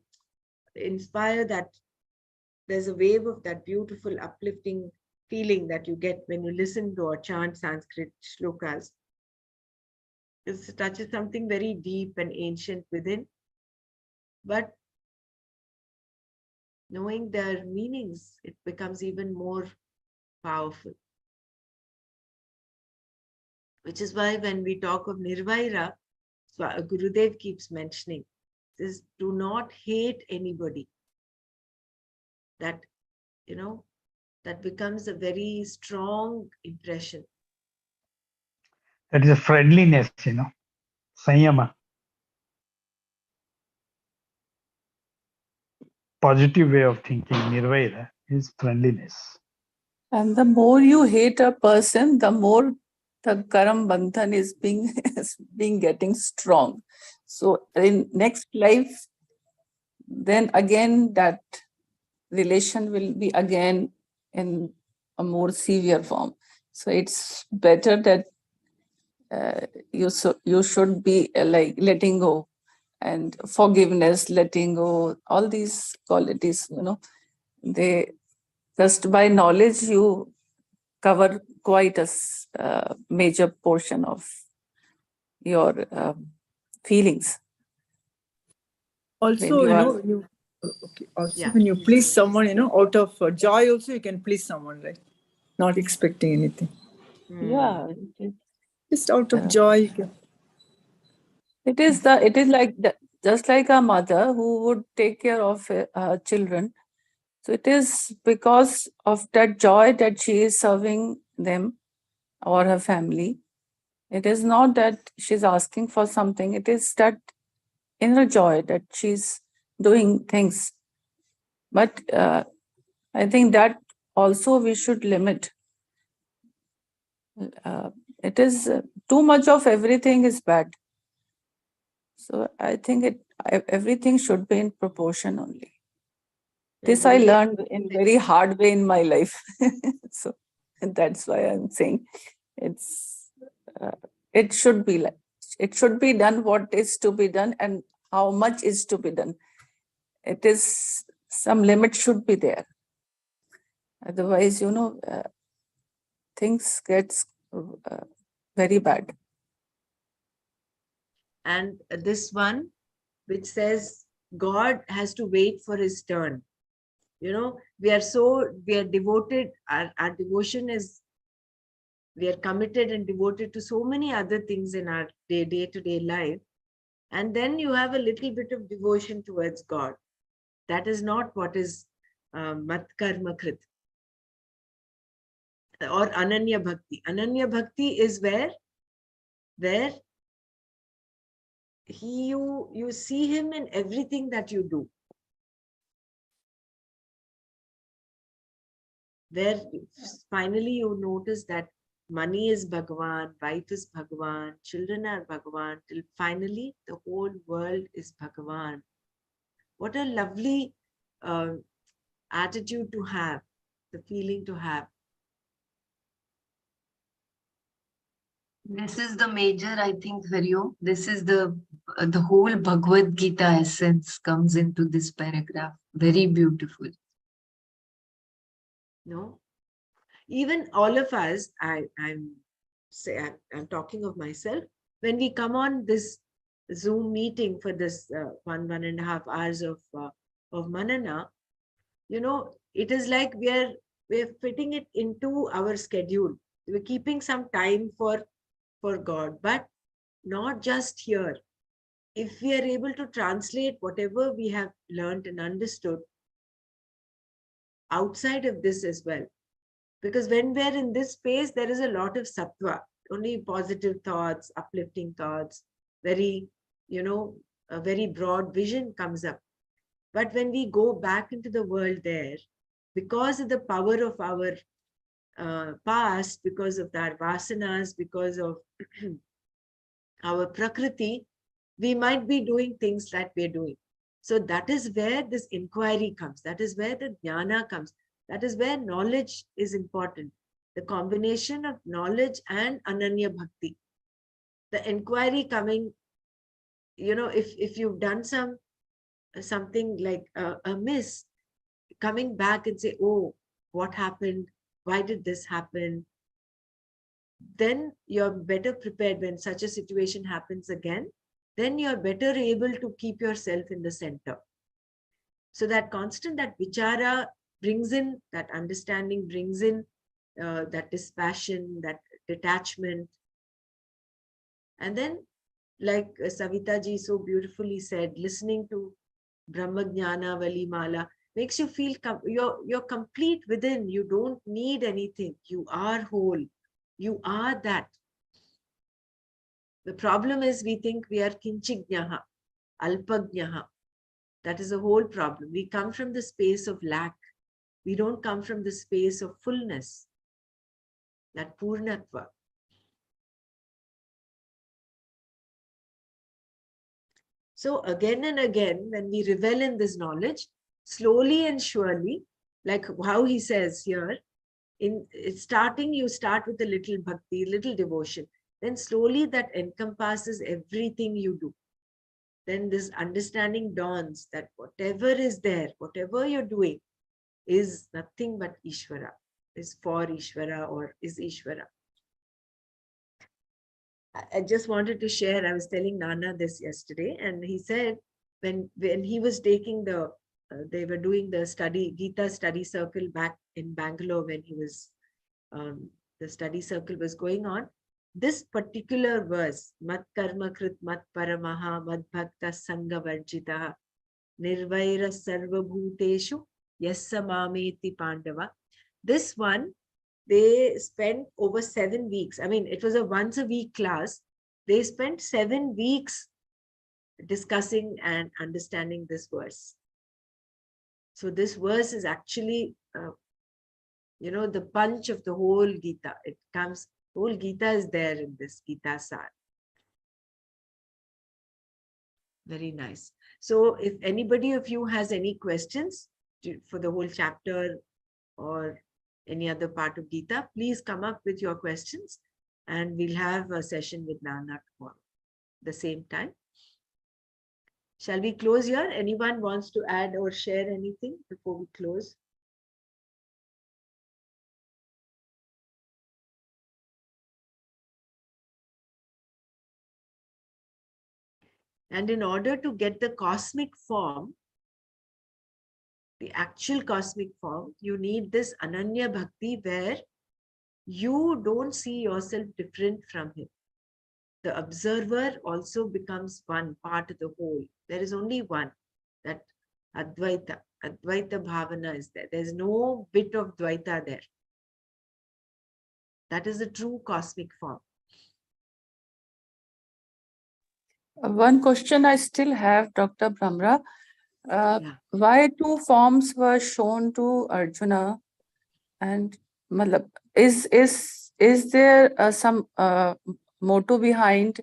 inspire that. There's a wave of that beautiful uplifting feeling that you get when you listen to or chant Sanskrit shlokas. It touches something very deep and ancient within. But knowing their meanings, it becomes even more powerful. Which is why when we talk of Nirvaira, Gurudev keeps mentioning this: do not hate anybody. That, that becomes a very strong impression. That is a friendliness, Sanyama. Positive way of thinking, Nirvaira, is friendliness. And the more you hate a person, the more the karam bandhan is being getting strong. So in next life, then again that relation will be again in a more severe form. So it's better that you should be like letting go and forgiveness, letting go, all these qualities, they just by knowledge you cover quite a major portion of your feelings. Also, You are, okay. Also, Yeah. when you please someone, out of joy, also you can please someone, right? Not expecting anything. yeah, Just out of uh, joy, you can. it is like just like a mother who would take care of her children. So it is because of that joy that she is serving them or her family. It is not that she's asking for something. It is that inner joy that she's doing things. But I think that also we should limit. It is too much of everything is bad. So I think everything should be in proportion only. This I learned in very hard way in my life. So that's why I'm saying it's it should be like it should be done what is to be done and how much is to be done. It is some limit should be there. Otherwise, things gets very bad. And this one, which says God has to wait for his turn. We are devoted, our devotion is, we are committed and devoted to so many other things in our day-to-day life. And then you have a little bit of devotion towards God. That is not what is mat karma krit or ananya bhakti. Ananya bhakti is where you see him in everything that you do. Where finally you notice that money is Bhagavan, wife is Bhagavan, children are Bhagavan, till finally the whole world is Bhagavan. What a lovely attitude to have, the feeling to have. This is the major, I think, Haryo. This is the whole Bhagavad Gita essence comes into this paragraph. Very beautiful. No, even all of us, I'm talking of myself. When we come on this Zoom meeting for this 1.5 hours of Manana, it is like we're fitting it into our schedule. We're keeping some time for God, but not just here. If we are able to translate whatever we have learned and understood outside of this as well, because when we're in this space, there is a lot of sattva, only positive thoughts, uplifting thoughts, very, a very broad vision comes up. But when we go back into the world there, because of the power of our past, because of our vasanas, because of our prakriti, we might be doing things that we're doing. So that is where this inquiry comes. That is where the jnana comes. That is where knowledge is important. The combination of knowledge and ananya bhakti. The inquiry coming, if you've done something like a miss, coming back and say, oh, what happened? Why did this happen? Then you're better prepared when such a situation happens again. Then you're better able to keep yourself in the center. So that constant, that vichara brings in, that understanding brings in that dispassion, that detachment. And then, like Savita ji so beautifully said, listening to Brahma Jnana Vali Mala makes you feel you're complete within. You don't need anything. You are whole. You are that. The problem is we think we are kinchignaha, alpagnaha. That is the whole problem. We come from the space of lack. We don't come from the space of fullness, that purnatva. So again and again, when we revel in this knowledge, slowly and surely, like how he says here, in starting, you start with a little bhakti, little devotion. Then slowly that encompasses everything you do. Then this understanding dawns that whatever is there, whatever you're doing, is nothing but Ishvara, is for Ishvara or is Ishvara. I just wanted to share, I was telling Nana this yesterday, and he said when he was taking the, they were doing the study, Gita study circle back in Bangalore when he was, the study circle was going on. This particular verse, Mat Karma Krit Mat Paramaha Mad Bhakta Sangha Varjitaha Nirvaira Sarva Bhuteshu Yassa Mameti Pandava. This one, they spent over 7 weeks. I mean, it was a once a week class. They spent 7 weeks discussing and understanding this verse. So this verse is actually, the punch of the whole Gita. It comes, whole Gita is there in this Gita Sar. Very nice. So if anybody of you has any questions for the whole chapter or any other part of Gita, please come up with your questions and we'll have a session with Nana tomorrow, the same time. Shall we close here? Anyone wants to add or share anything before we close? And in order to get the cosmic form, the actual cosmic form, you need this Ananya Bhakti where you don't see yourself different from him. The observer also becomes one part of the whole. There is only one, that Advaita. Advaita Bhavana is there. There's no bit of Dvaita there. That is the true cosmic form. One question I still have, Dr. Brahmra. Yeah. Why two forms were shown to Arjuna? And matlab, is there some motto behind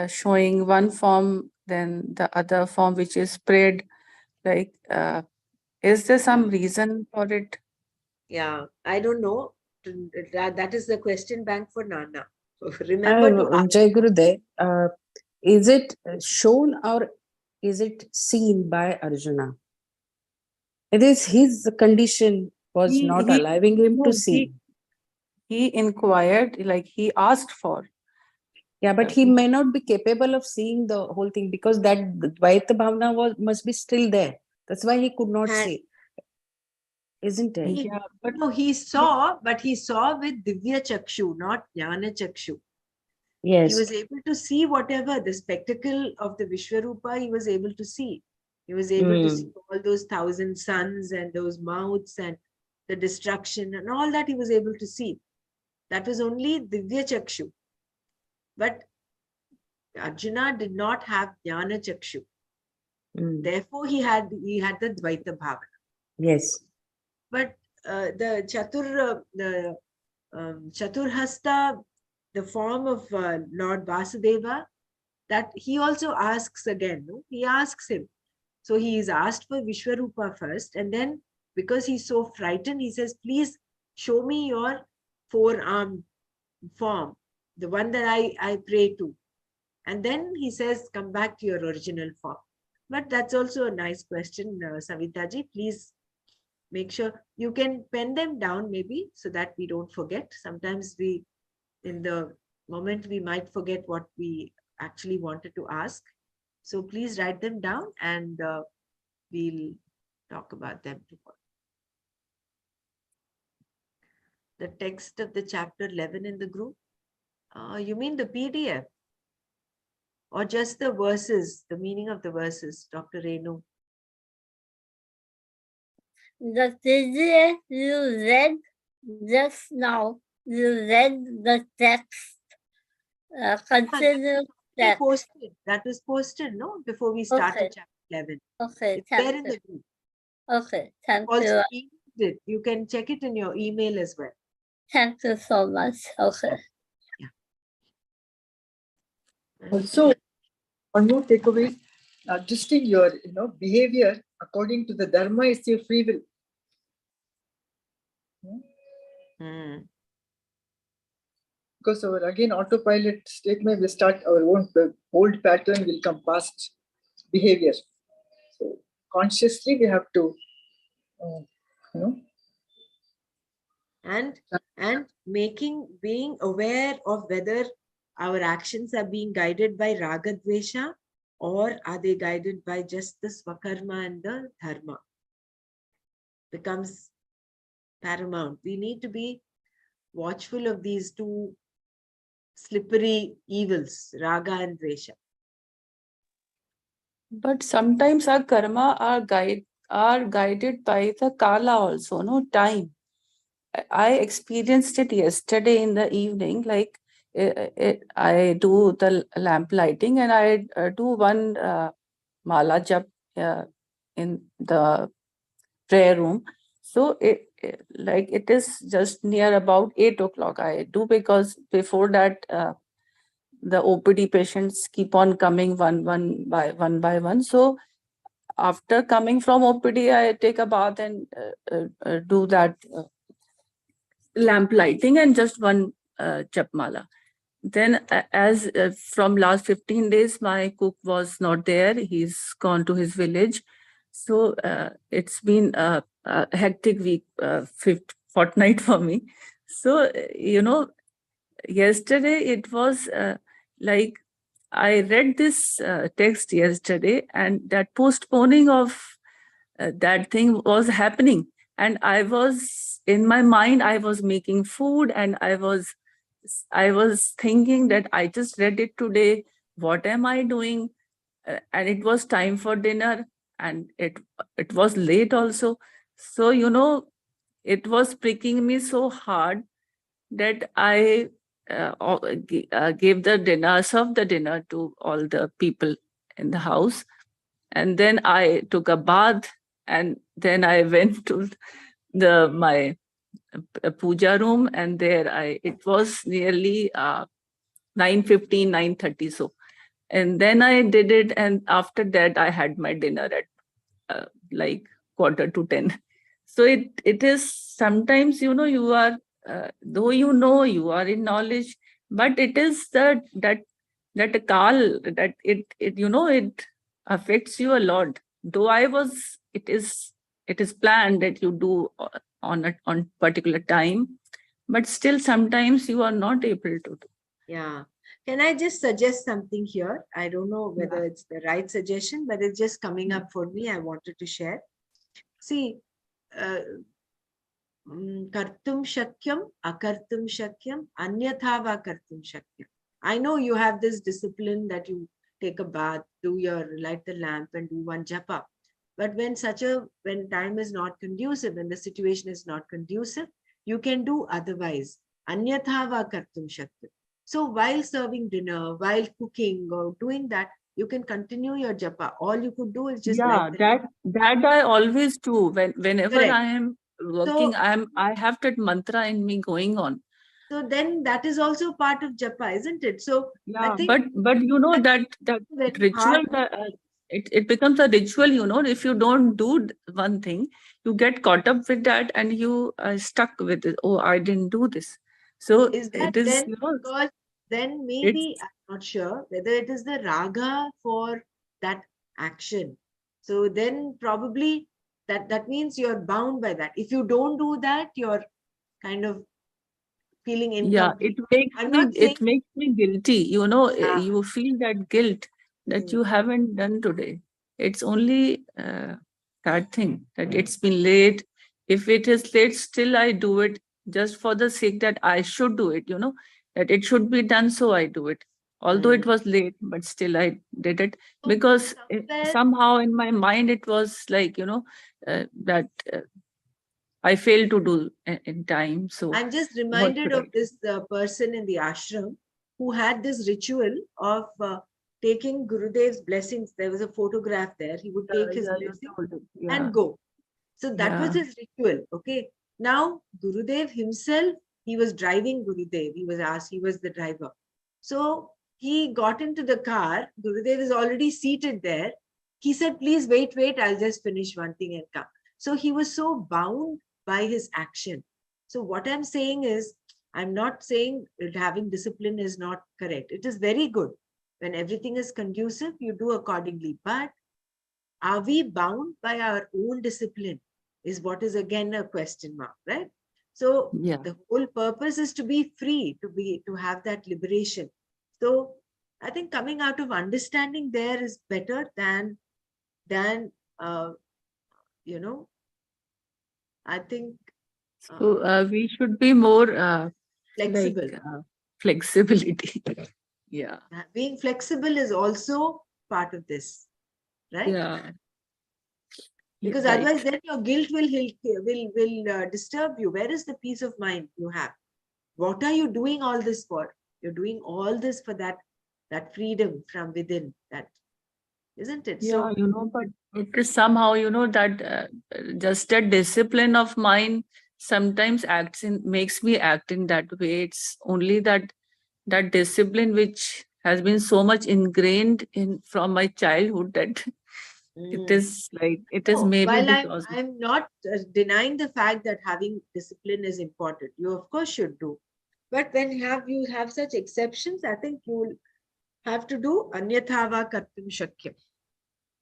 showing one form, then the other form which is spread? Like, is there some reason for it? Yeah, I don't know. That is the question bank for Nana. So remember to ask. Jai Gurudev, is it shown or is it seen by Arjuna? It is his condition was not allowing him to see. He inquired, like he asked for. Yeah, but he may not be capable of seeing the whole thing because that Dvaita Bhavana must be still there. That's why he could not see. Isn't it? Yeah, but no, he saw, but he saw with Divya Chakshu, not Jnana Chakshu. Yes. He was able to see whatever the spectacle of the Vishwarupa, he was able to see. He was able to see all those 1,000 suns and those mouths and the destruction and all that he was able to see. That was only Divya Chakshu. But Arjuna did not have Jnana Chakshu. Therefore, he had the Dvaita Bhavana. Yes. But the Chaturhasta, the form of Lord Vasudeva, that he also asks again. No? He asks him. So he is asked for Vishwarupa first, and then because he's so frightened, he says, please show me your four-armed form, the one that I pray to. And then he says, come back to your original form. But that's also a nice question, Savitaji. Please make sure you can pen them down maybe so that we don't forget. Sometimes in the moment, we might forget what we actually wanted to ask. So please write them down and we'll talk about them tomorrow. The text of the chapter 11 in the group. You mean the PDF? Or just the verses, the meaning of the verses, Dr. Renu? The PDF you read just now, you read the text. Continue that. That was posted, no? Before we started chapter 11. Okay, it's there in the group. Okay, thank also you. You can check it in your email as well. Thank you so much. Okay. Yeah. Also, one more takeaway. adjusting your behavior according to the dharma is your free will. Hmm. Because our again autopilot statement will start, our own old pattern will come past behavior. So consciously we have to you know and being aware of whether our actions are being guided by raga dvesha, or are they guided by just the swakarma and the dharma, becomes paramount. We need to be watchful of these two slippery evils, raga and dvesha. But sometimes our karma are guided by the kala also, no time. I experienced it yesterday in the evening. Like I do the lamp lighting and I do one mala jap in the prayer room. So like it is just near about 8 o'clock. I do because before that the OPD patients keep on coming one by one. So after coming from OPD, I take a bath and do that lamp lighting and just one chapmala. Then as from last 15 days, my cook was not there. He's gone to his village. So it's been a hectic week, fortnight for me. So, yesterday it was like I read this text yesterday, and that postponing of that thing was happening. And I was in my mind, I was making food, and I was thinking that I just read it today. What am I doing? And it was time for dinner, and it was late also. So it was pricking me so hard that I gave the dinner, served the dinner to all the people in the house. And then I took a bath, and then I went to my puja room, and there it was nearly 9:15, 9:30. So, and then I did it, and after that I had my dinner at like 9:45. So it is sometimes, you are though you are in knowledge, but it is that call that it affects you a lot. Though it is planned that you do on particular time, but still sometimes you are not able to do. Yeah. Can I just suggest something here? I don't know whether it's the right suggestion, but it's just coming up for me. I wanted to share. See, kartum shakyam, akartum shakyam, anyatha va kartum shakyam. I know you have this discipline that you take a bath, light the lamp and do one japa. But when time is not conducive, when the situation is not conducive, you can do otherwise. Anyatha va kartum shakyam. So while serving dinner, while cooking or doing that, you can continue your japa. All you could do is just Yeah, light the lamp. that I always do. Whenever Correct. I am working, So I have that mantra in me going on. So then that is also part of japa, isn't it? So I Yeah, think but that very ritual, hard. it becomes a ritual. If you don't do one thing, you get caught up with that, and you are stuck with it. Oh, I didn't do this. So Is that it is, then because then it's maybe I'm not sure whether it is the raga for that action. So then probably that means you're bound by that. If you don't do that, you're kind of feeling yeah, incomplete. I'm not saying it makes me guilty. yeah, You feel that guilt that mm, you haven't done today. It's only that thing that it's been late. If it is late, still I do it just for the sake that I should do it, that it should be done, so I do it. Although it mm. was late, but still I did it So because somewhere somehow in my mind it was like, that I failed to do in time. So I'm just what reminded should I of do? this person in the ashram who had this ritual of taking Gurudev's blessings. There was a photograph there. He would take his Yeah, you blessing told it. Yeah, and go. So that was yeah. his ritual. Okay. Now, Gurudev himself, he was driving Gurudev. He was the driver. So he got into the car. Gurudev is already seated there. he said, please wait, I'll just finish one thing and come. So he was so bound by his action. So what I'm saying is, I'm not saying that having discipline is not correct. It is very good. When everything is conducive, you do accordingly. But are we bound by our own discipline is what is again a question mark, right? So Yeah. the whole purpose is to be free, to have that liberation. So I think coming out of understanding there is better than you know, I think So we should be more flexible. flexibility. Yeah. Being flexible is also part of this, right? Yeah. Because Right. otherwise then your guilt will disturb you. Where is the peace of mind you have? What are you doing all this for? You're doing all this for that freedom from within, that, isn't it? Yeah, So but it is somehow, that just a discipline of mine sometimes makes me act in that way. It's only that discipline which has been so much ingrained in from my childhood that it is no, maybe while because I'm not denying the fact that having discipline is important. You of course should do. But when you have such exceptions, I think you will have to do anyathava kartum shakyam.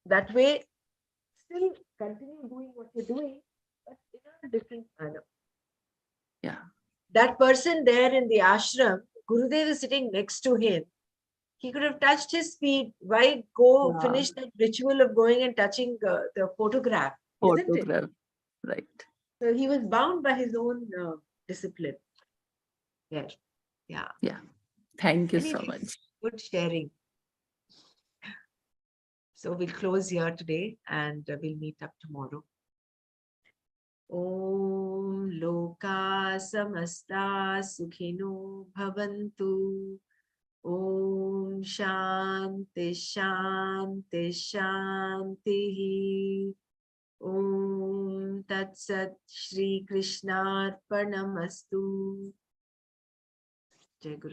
That way, still continue doing what you're doing, but in a different manner. yeah. That person there in the ashram, Gurudev is sitting next to him. He could have touched his feet. Why go Yeah. finish that ritual of going and touching the photograph, isn't it? Photograph, right. So he was bound by his own discipline. Yeah. Yeah. Yeah. Thank you so Anyway, much. good sharing. So we'll close here today and we'll meet up tomorrow. Om Loka Samasta Sukhino Bhavantu. Om Shanti Shanti Shanti. Om Tat Sat Shri Krishnarpanamastu. Jai Guru.